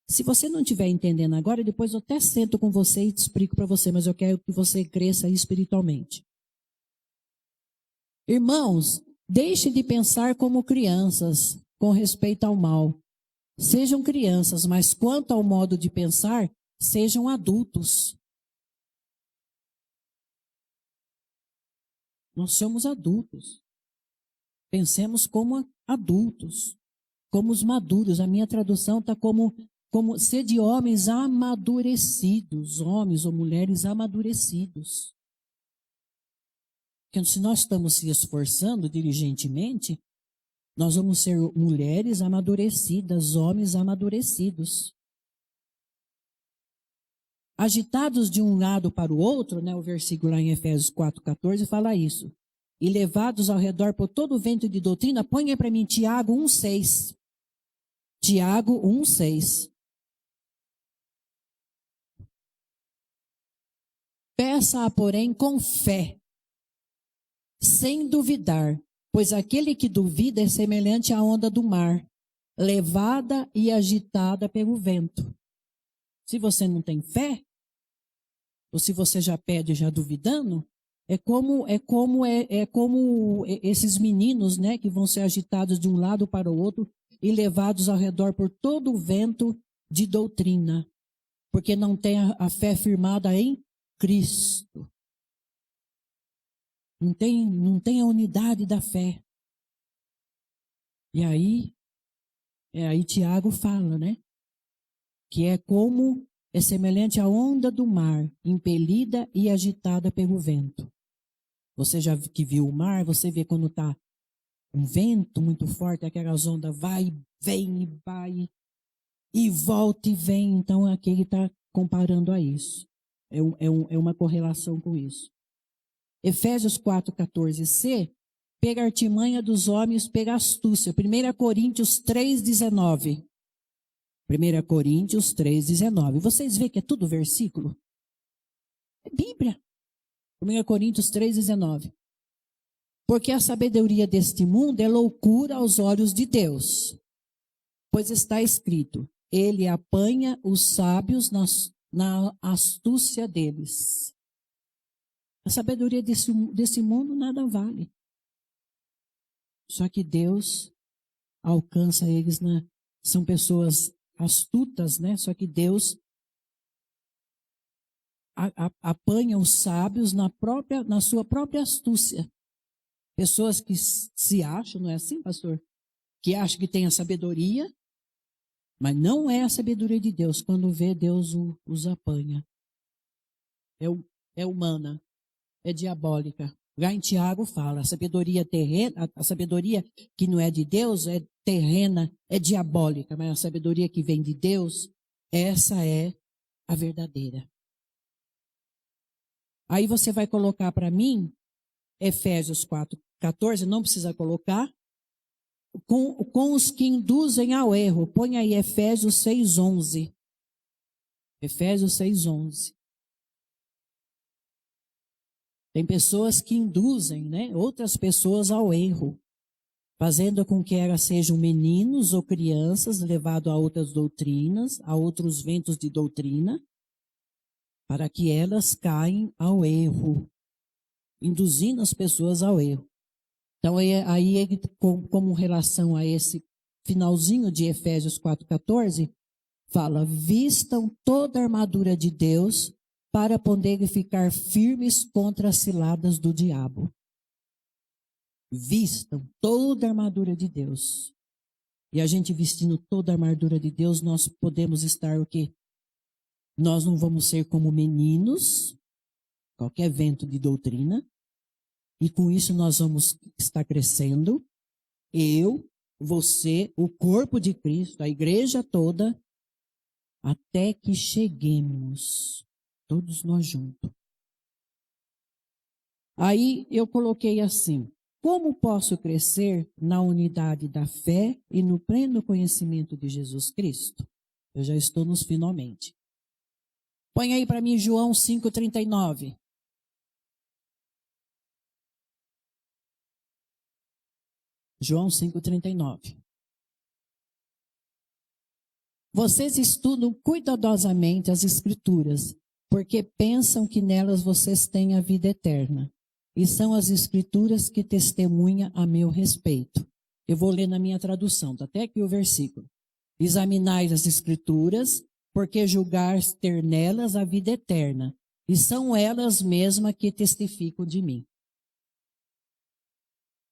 Se você não estiver entendendo agora, depois eu até sento com você e te explico para você, mas eu quero que você cresça espiritualmente. Irmãos, deixe de pensar como crianças com respeito ao mal. Sejam crianças, mas quanto ao modo de pensar, sejam adultos. Nós somos adultos. Pensemos como adultos, como os maduros. A minha tradução está como ser de homens amadurecidos, homens ou mulheres amadurecidos. Porque se nós estamos se esforçando diligentemente, nós vamos ser mulheres amadurecidas, homens amadurecidos. Agitados de um lado para o outro, né, o versículo lá em Efésios 4,14 fala isso. E levados ao redor por todo o vento de doutrina, põe aí para mim Tiago 1,6. Tiago 1,6. Peça-a, porém, com fé, sem duvidar, pois aquele que duvida é semelhante à onda do mar, levada e agitada pelo vento. Se você não tem fé, ou se você já pede já duvidando, é como esses meninos, né, que vão ser agitados de um lado para o outro e levados ao redor por todo o vento de doutrina, porque não tem a fé firmada em Cristo. Não tem a unidade da fé. E aí Tiago fala, né? Que é semelhante à onda do mar, impelida e agitada pelo vento. Você já que viu o mar, você vê quando está um vento muito forte, aquelas ondas vai, vem e vai, e volta e vem. Então aqui ele está comparando a isso. É uma correlação com isso. Efésios 4,14c, pega a artimanha dos homens, pega a astúcia. 1 Coríntios 3,19. 1 Coríntios 3,19. Vocês veem que é tudo versículo? É Bíblia. 1 Coríntios 3,19. Porque a sabedoria deste mundo é loucura aos olhos de Deus. Pois está escrito, ele apanha os sábios na astúcia deles. A sabedoria desse mundo nada vale. Só que Deus alcança eles, são pessoas astutas, né? Só que Deus apanha os sábios na sua própria astúcia. Pessoas que se acham, não é assim, pastor? Que acham que tem a sabedoria, mas não é a sabedoria de Deus. Quando vê, Deus os apanha. É humana, é diabólica. Lá em Tiago fala, a sabedoria terrena, a sabedoria que não é de Deus é terrena, é diabólica, mas a sabedoria que vem de Deus, essa é a verdadeira. Aí você vai colocar para mim, Efésios 4,14, não precisa colocar, com os que induzem ao erro. Põe aí Efésios 6,11. Efésios 6,11. Tem pessoas que induzem, né, outras pessoas ao erro, fazendo com que elas sejam meninos ou crianças levados a outras doutrinas, a outros ventos de doutrina, para que elas caem ao erro, induzindo as pessoas ao erro. Então, aí como relação a esse finalzinho de Efésios 4,14, fala, vistam toda a armadura de Deus para poderem ficar firmes contra as ciladas do diabo. Vistam toda a armadura de Deus. E a gente vestindo toda a armadura de Deus, nós podemos estar o quê? Nós não vamos ser como meninos, qualquer vento de doutrina, e com isso nós vamos estar crescendo, eu, você, o corpo de Cristo, a igreja toda, até que cheguemos, todos nós juntos, Aí eu coloquei assim: como posso crescer na unidade da fé e no pleno conhecimento de Jesus Cristo? Eu já estou nos finalmente. Põe aí para mim João 5,39. João 5,39. Vocês estudam cuidadosamente as Escrituras, porque pensam que nelas vocês têm a vida eterna. E são as Escrituras que testemunham a meu respeito. Eu vou ler na minha tradução, está até aqui o versículo. Examinai as Escrituras, porque julgares ter nelas a vida eterna. E são elas mesmas que testificam de mim.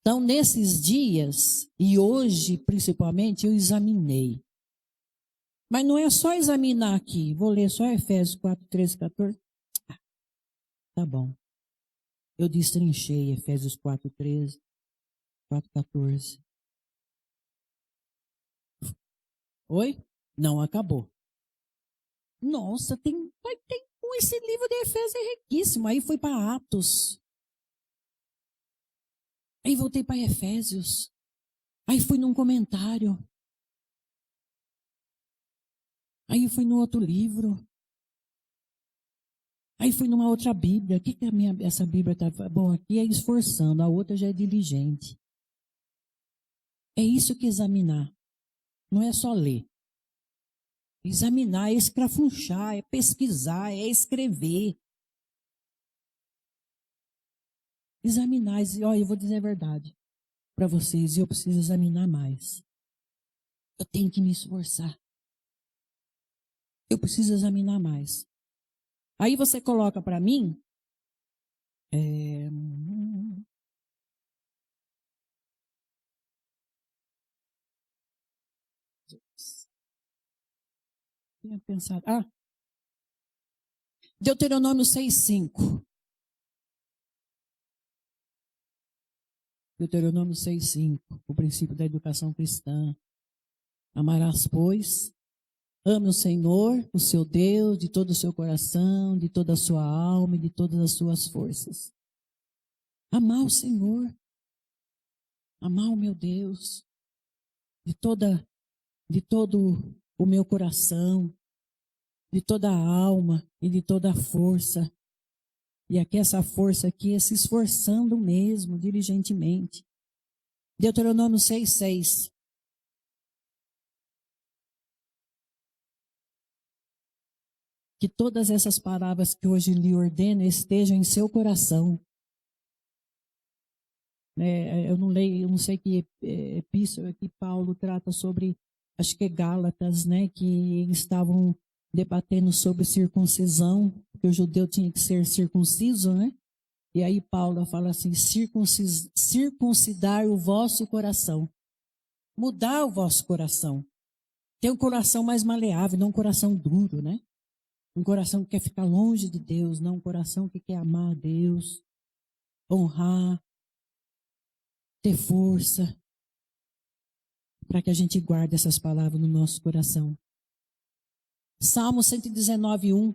Então, nesses dias, e hoje principalmente, eu examinei. Mas não é só examinar aqui. Vou ler só Efésios 4, 13, 14. Tá bom. Eu destrinchei Efésios 4, 13, 4, 14. Oi? Não acabou. Nossa, esse livro de Efésios é riquíssimo. Aí fui para Atos. Aí voltei para Efésios. Aí fui num comentário. Aí fui no outro livro. Aí fui numa outra Bíblia. O que essa Bíblia está? Bom, aqui é esforçando, a outra já é diligente. É isso que examinar. Não é só ler. Examinar é escrafunchar, é pesquisar, é escrever. Examinar, olha, eu vou dizer a verdade para vocês, eu preciso examinar mais. Eu tenho que me esforçar. Eu preciso examinar mais. Aí você coloca para mim. Tinha pensado. Deuteronômio 6,5. Deuteronômio 6,5. O princípio da educação cristã. Amarás, pois, ame o Senhor, o seu Deus, de todo o seu coração, de toda a sua alma e de todas as suas forças. Amar o Senhor. Amar o meu Deus. De todo o meu coração, de toda a alma e de toda a força. E aqui essa força aqui é se esforçando mesmo, diligentemente. Deuteronômio 6,6. Que todas essas palavras que hoje lhe ordeno estejam em seu coração. Eu não leio, eu não sei que epístola que Paulo trata sobre, acho que é Gálatas, né, que estavam debatendo sobre circuncisão, porque o judeu tinha que ser circunciso, né? E aí Paulo fala assim, circuncidar o vosso coração, mudar o vosso coração, ter um coração mais maleável, não um coração duro, né? Um coração que quer ficar longe de Deus, não um coração que quer amar a Deus, honrar, ter força, para que a gente guarde essas palavras no nosso coração. Salmo 119:1.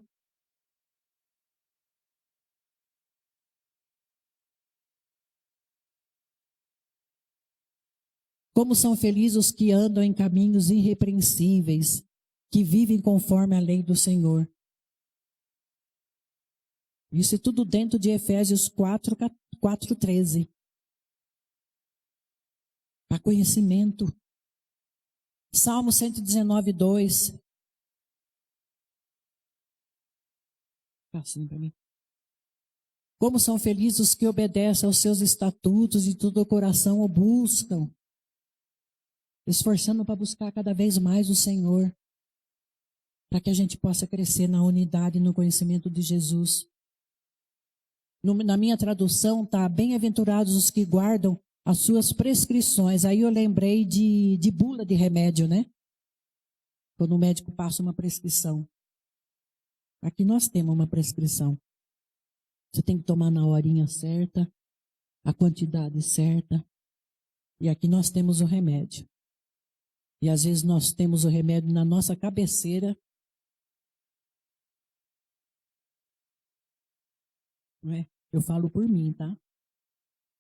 Como são felizes os que andam em caminhos irrepreensíveis, que vivem conforme a lei do Senhor. Isso é tudo dentro de Efésios 4:13. Para conhecimento. Salmo 119:2. Assim para mim. Como são felizes os que obedecem aos seus estatutos e de todo o coração o buscam, esforçando para buscar cada vez mais o Senhor, para que a gente possa crescer na unidade e no conhecimento de Jesus. Na minha tradução está, bem-aventurados os que guardam as suas prescrições. Aí eu lembrei de bula de remédio, né? Quando o médico passa uma prescrição. Aqui nós temos uma prescrição. Você tem que tomar na horinha certa, a quantidade certa. E aqui nós temos o remédio. E às vezes nós temos o remédio na nossa cabeceira. Não é? Eu falo por mim, tá?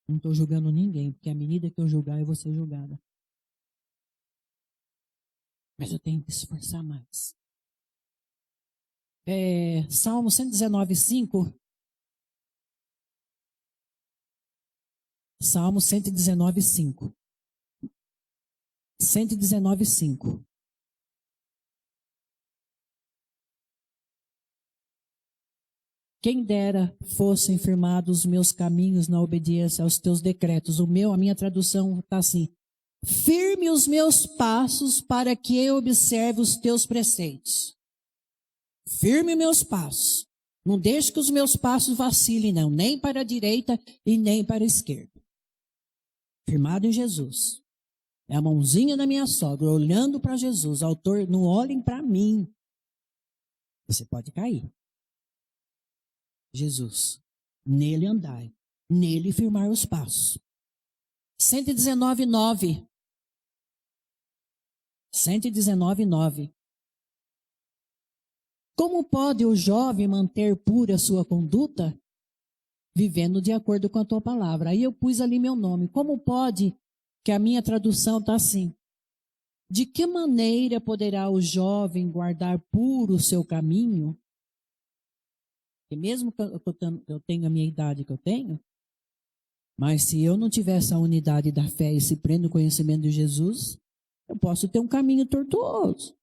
Não estou julgando ninguém, porque à medida que eu julgar, eu vou ser julgada. Mas eu tenho que esforçar mais. Salmo 119, 5. Salmo 119, 5. 119, 5. Quem dera fossem firmados os meus caminhos na obediência aos teus decretos. A minha tradução está assim: firme os meus passos para que eu observe os teus preceitos. Firme meus passos. Não deixe que os meus passos vacilem, não. Nem para a direita e nem para a esquerda. Firmado em Jesus. É a mãozinha da minha sogra, olhando para Jesus. Autor, não olhem para mim. Você pode cair. Jesus. Nele andai. Nele firmar os passos. 119, 9. 119, 9. Como pode o jovem manter pura a sua conduta? Vivendo de acordo com a tua palavra. Aí eu pus ali meu nome. Como pode, que a minha tradução está assim: de que maneira poderá o jovem guardar puro o seu caminho? E mesmo que eu tenha a minha idade que eu tenho, mas se eu não tiver essa unidade da fé e esse pleno conhecimento de Jesus, eu posso ter um caminho tortuoso.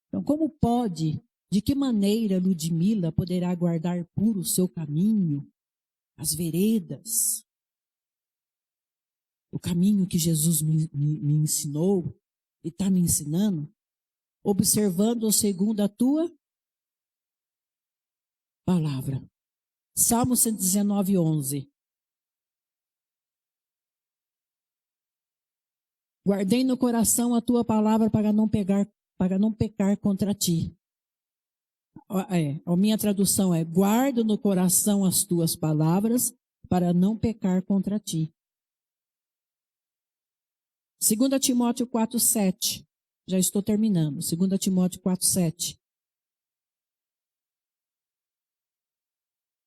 Então, como pode, de que maneira Ludmila poderá guardar puro o seu caminho, as veredas, o caminho que Jesus me ensinou e está me ensinando, observando segundo a tua palavra. Salmo 119, 11. Guardei no coração a tua palavra para não pecar contra ti. A minha tradução é: guardo no coração as tuas palavras para não pecar contra ti. 2 Timóteo 4, 7. Já estou terminando. 2 Timóteo 4, 7.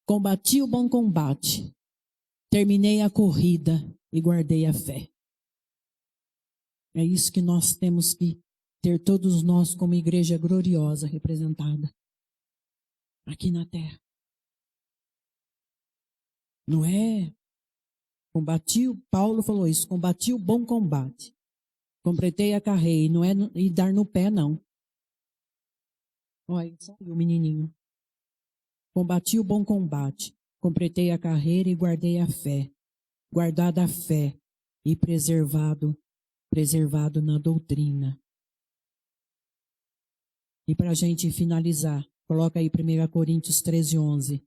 Combati o bom combate, terminei a corrida e guardei a fé. É isso que nós temos que ter, todos nós, como igreja gloriosa representada aqui na terra. Não é? Paulo falou isso: combati o bom combate, completei a carreira, e não é e dar no pé, não. Olha, saiu o menininho. Combati o bom combate, completei a carreira e guardei a fé. Guardada a fé e preservado na doutrina. E para a gente finalizar, coloca aí 1 Coríntios 13, 11.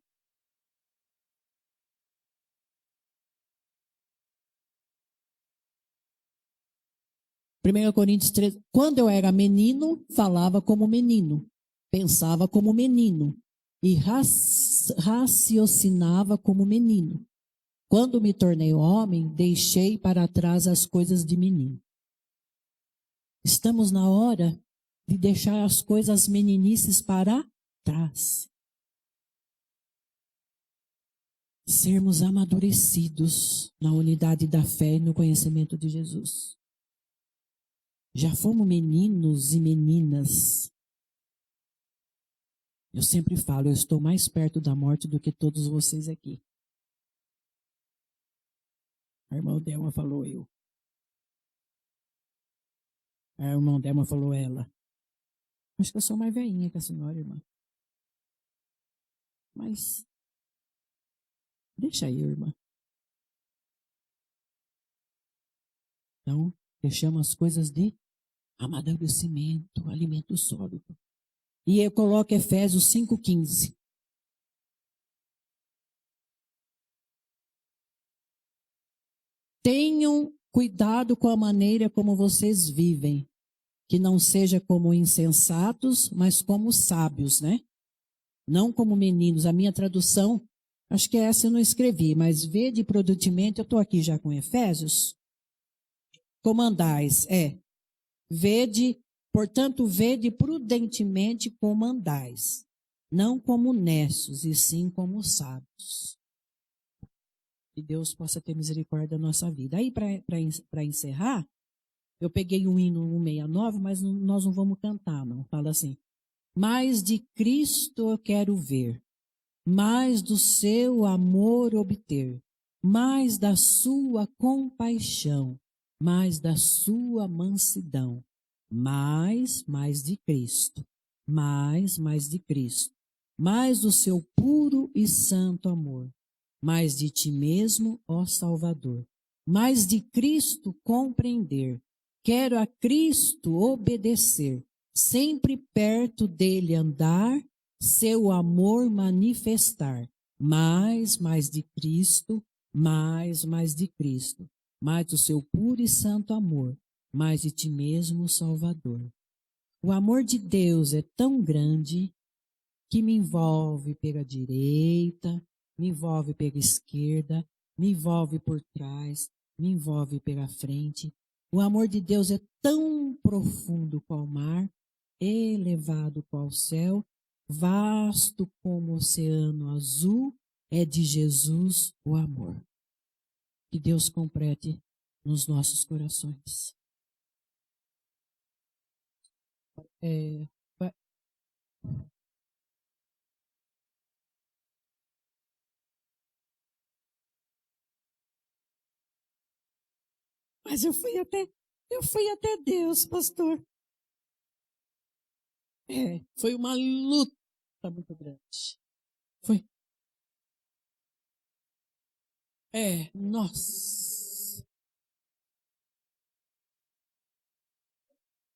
Coríntios 13. Quando eu era menino, falava como menino, pensava como menino e raciocinava como menino. Quando me tornei homem, deixei para trás as coisas de menino. Estamos na hora de deixar as coisas meninices para trás. Sermos amadurecidos na unidade da fé e no conhecimento de Jesus. Já fomos meninos e meninas. Eu sempre falo, eu estou mais perto da morte do que todos vocês aqui. A irmã Delma falou eu. A irmã Delma falou ela. Acho que eu sou mais velhinha que a senhora, irmã. Mas deixa aí, irmã. Então, deixamos as coisas de amadurecimento, alimento sólido. E eu coloco Efésios 5,15. Tenham cuidado com a maneira como vocês vivem, que não seja como insensatos, mas como sábios, né? Não como meninos. A minha tradução, acho que essa eu não escrevi, mas vede prudentemente, eu estou aqui já com Efésios. Comandais, portanto, vede prudentemente como andais, não como necios, e sim como sábios. Que Deus possa ter misericórdia da nossa vida. Aí, para encerrar, eu peguei o hino 169, mas nós não vamos cantar, não. Fala assim: mais de Cristo eu quero ver, mais do seu amor obter, mais da sua compaixão, mais da sua mansidão, mais de Cristo, mais de Cristo, mais do seu puro e santo amor, mais de ti mesmo, ó Salvador, mais de Cristo compreender, quero a Cristo obedecer, sempre perto dele andar, seu amor manifestar, mais de Cristo, mais de Cristo, mais do seu puro e santo amor, mais de ti mesmo, Salvador. O amor de Deus é tão grande que me envolve pela direita, me envolve pela esquerda, me envolve por trás, me envolve pela frente. O amor de Deus é tão profundo qual o mar, elevado qual o céu, vasto como o oceano azul, é de Jesus o amor. Que Deus complete nos nossos corações. Vai- Mas eu fui até Deus, pastor. Foi uma luta muito grande. Foi. Nossa.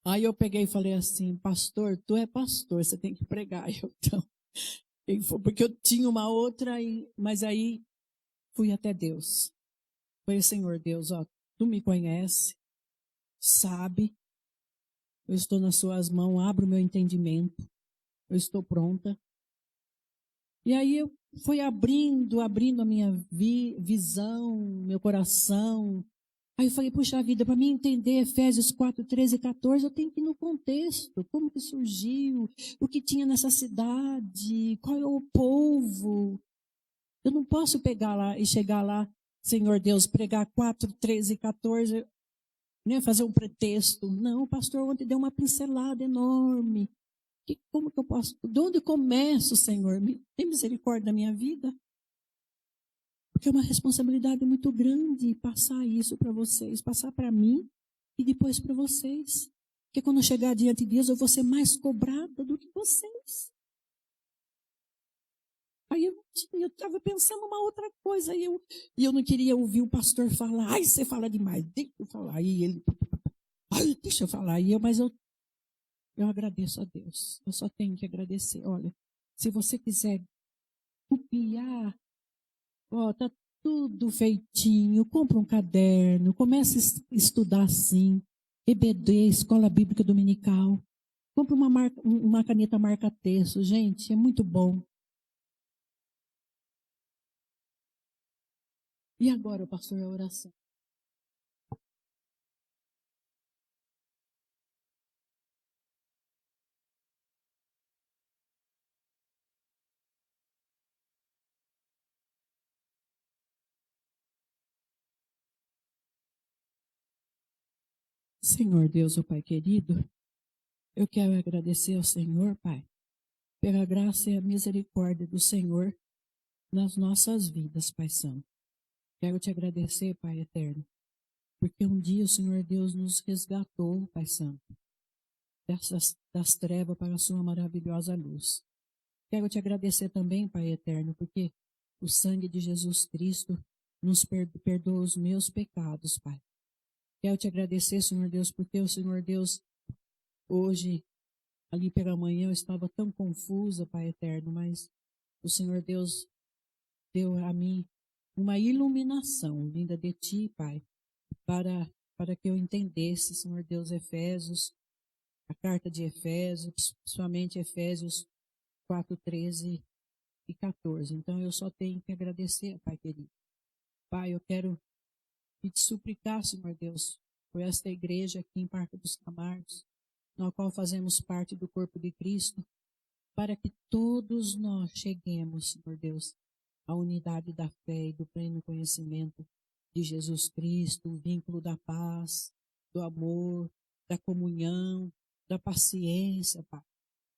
Aí eu peguei e falei assim, pastor, tu é pastor, você tem que pregar. Então, porque eu tinha uma outra, mas aí fui até Deus. Falei, Senhor Deus, ó, tu me conhece, sabe, eu estou nas suas mãos, abra o meu entendimento, eu estou pronta. E aí eu fui abrindo a minha visão, meu coração. Aí eu falei, puxa vida, para mim entender Efésios 4, 13 e 14, eu tenho que ir no contexto, como que surgiu, o que tinha nessa cidade, qual é o povo. Eu não posso pegar lá e chegar lá, Senhor Deus, pregar 4, 13 e 14, né, fazer um pretexto. Não, o pastor ontem deu uma pincelada enorme. Como que eu posso, de onde começo, Senhor? Tem misericórdia da minha vida? Porque é uma responsabilidade muito grande passar isso para vocês, passar para mim e depois para vocês. Porque quando eu chegar diante de Deus, eu vou ser mais cobrada do que vocês. Aí eu estava pensando uma outra coisa, e eu não queria ouvir o pastor falar, ai, você fala demais, deixa eu falar. Aí ele, ai, deixa eu falar. Mas eu agradeço a Deus. Eu só tenho que agradecer. Olha, se você quiser copiar, ó, tá tudo feitinho, compra um caderno, comece a estudar assim, EBD, Escola Bíblica Dominical, compra uma caneta marca-texto, gente, é muito bom. E agora, pastor, a oração. Senhor Deus, ó Pai querido, eu quero agradecer ao Senhor, Pai, pela graça e a misericórdia do Senhor nas nossas vidas, Pai Santo. Quero te agradecer, Pai eterno, porque um dia o Senhor Deus nos resgatou, Pai Santo, das trevas para a sua maravilhosa luz. Quero te agradecer também, Pai eterno, porque o sangue de Jesus Cristo nos perdoa os meus pecados, Pai. Quero te agradecer, Senhor Deus, porque o Senhor Deus, hoje, ali pela manhã, eu estava tão confusa, Pai eterno, mas o Senhor Deus deu a mim uma iluminação vinda de Ti, Pai, para que eu entendesse, Senhor Deus, Efésios, a carta de Efésios, principalmente Efésios 4, 13 e 14. Então eu só tenho que agradecer, Pai querido. Pai, eu quero te suplicar, Senhor Deus, por esta igreja aqui em Parque dos Camargos, na qual fazemos parte do corpo de Cristo. para que todos nós cheguemos, Senhor Deus, à unidade da fé e do pleno conhecimento de Jesus Cristo, o vínculo da paz, do amor, da comunhão, da paciência, Pai.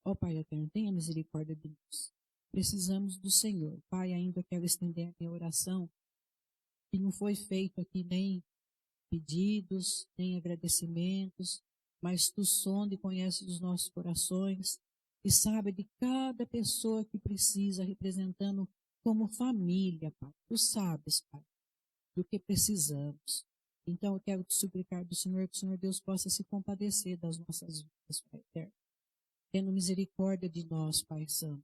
Ó Pai eterno, tenha misericórdia de nós. Precisamos do Senhor. Pai, ainda quero estender a minha oração, que não foi feito aqui nem pedidos, nem agradecimentos, mas tu sonda e conheces os nossos corações e sabe de cada pessoa que precisa, representando como família, Pai. Tu sabes, Pai, do que precisamos. Então eu quero te suplicar do Senhor que o Senhor Deus possa se compadecer das nossas vidas, Pai eterno. Tendo misericórdia de nós, Pai Santo,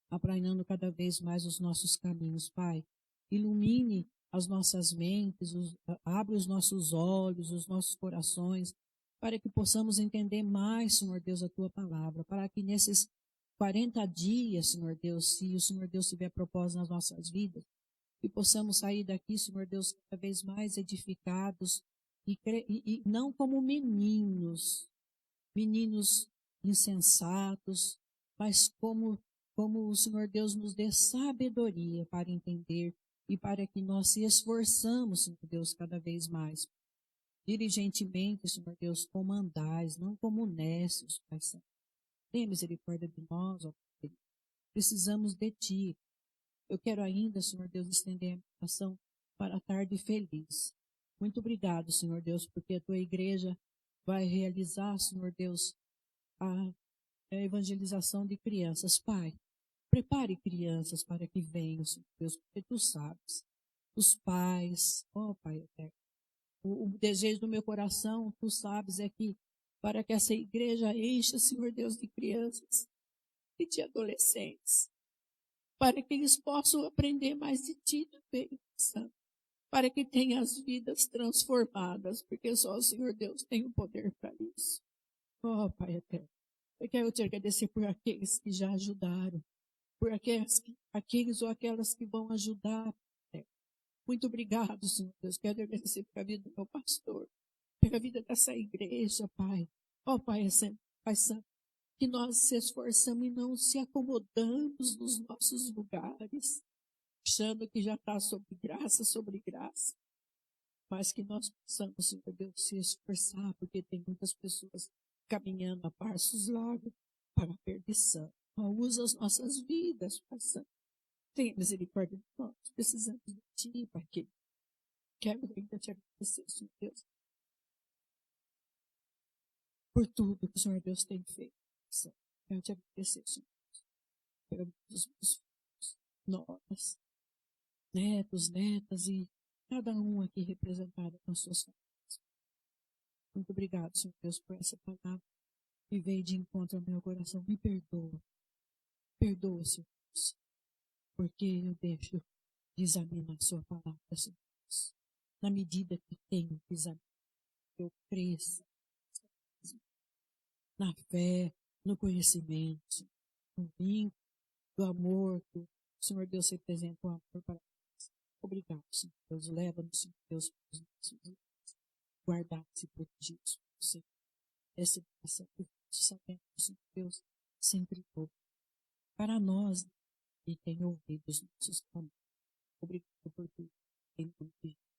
aplainando cada vez mais os nossos caminhos, Pai. Ilumine as nossas mentes, abre os nossos olhos, os nossos corações, para que possamos entender mais, Senhor Deus, a Tua palavra, para que nesses 40 dias, Senhor Deus, se o Senhor Deus tiver propósito nas nossas vidas, que possamos sair daqui, Senhor Deus, cada vez mais edificados e não como meninos insensatos, mas como o Senhor Deus nos dê sabedoria para entender e para que nós se esforçamos, Senhor Deus, cada vez mais. Diligentemente, Senhor Deus, como andais, não como nécios, Pai Santo. Tenha misericórdia de nós, ó Pai. Precisamos de Ti. Eu quero ainda, Senhor Deus, estender a minha oração para a tarde feliz. Muito obrigado, Senhor Deus, porque a Tua igreja vai realizar, Senhor Deus, a evangelização de crianças. Pai, prepare crianças para que venham, Senhor Deus, porque Tu sabes. Os pais, ó Pai eterno, o desejo do meu coração, Tu sabes, é que para que essa igreja encha, Senhor Deus, de crianças e de adolescentes, para que eles possam aprender mais de Ti também, Santo, para que tenham as vidas transformadas, porque só o Senhor Deus tem o poder para isso. Ó Pai eterno, eu quero te agradecer por aqueles que já ajudaram, por aqueles ou aquelas que vão ajudar. Muito obrigado, Senhor Deus. Quero agradecer pela vida do meu pastor, pela vida dessa igreja, Pai. Ó Pai Santo, que nós se esforçamos e não se acomodamos nos nossos lugares, achando que já está sobre graça, mas que nós possamos, Senhor Deus, se esforçar, porque tem muitas pessoas caminhando a passos largos para a perdição. Usa as nossas vidas, Pai Santo. Tenha misericórdia de nós. Precisamos de Ti, Pai querido. Quero ainda te agradecer, Senhor Deus, por tudo que o Senhor Deus tem feito. Quero te agradecer, Senhor Deus, pelos meus filhos, noras, netos, netas e cada um aqui representado com suas famílias. Muito obrigado, Senhor Deus, por essa palavra que veio de encontro ao meu coração. Me perdoa. Perdoa, Senhor Deus, porque eu deixo de examinar a sua palavra, Senhor Deus. Na medida que tenho que examinar, eu cresça na fé, no conhecimento, no vínculo, do amor que o Senhor Deus representa o amor para nós. Obrigado, Senhor Deus. Leva-nos, Senhor Deus, para os nossos dias, guardados e protegidos por Senhor. Essa educação que sabemos, Senhor Deus, sempre pouco. Para nós, e tem ouvido os nossos clamores. Obrigado por tudo. Em nome de Jesus.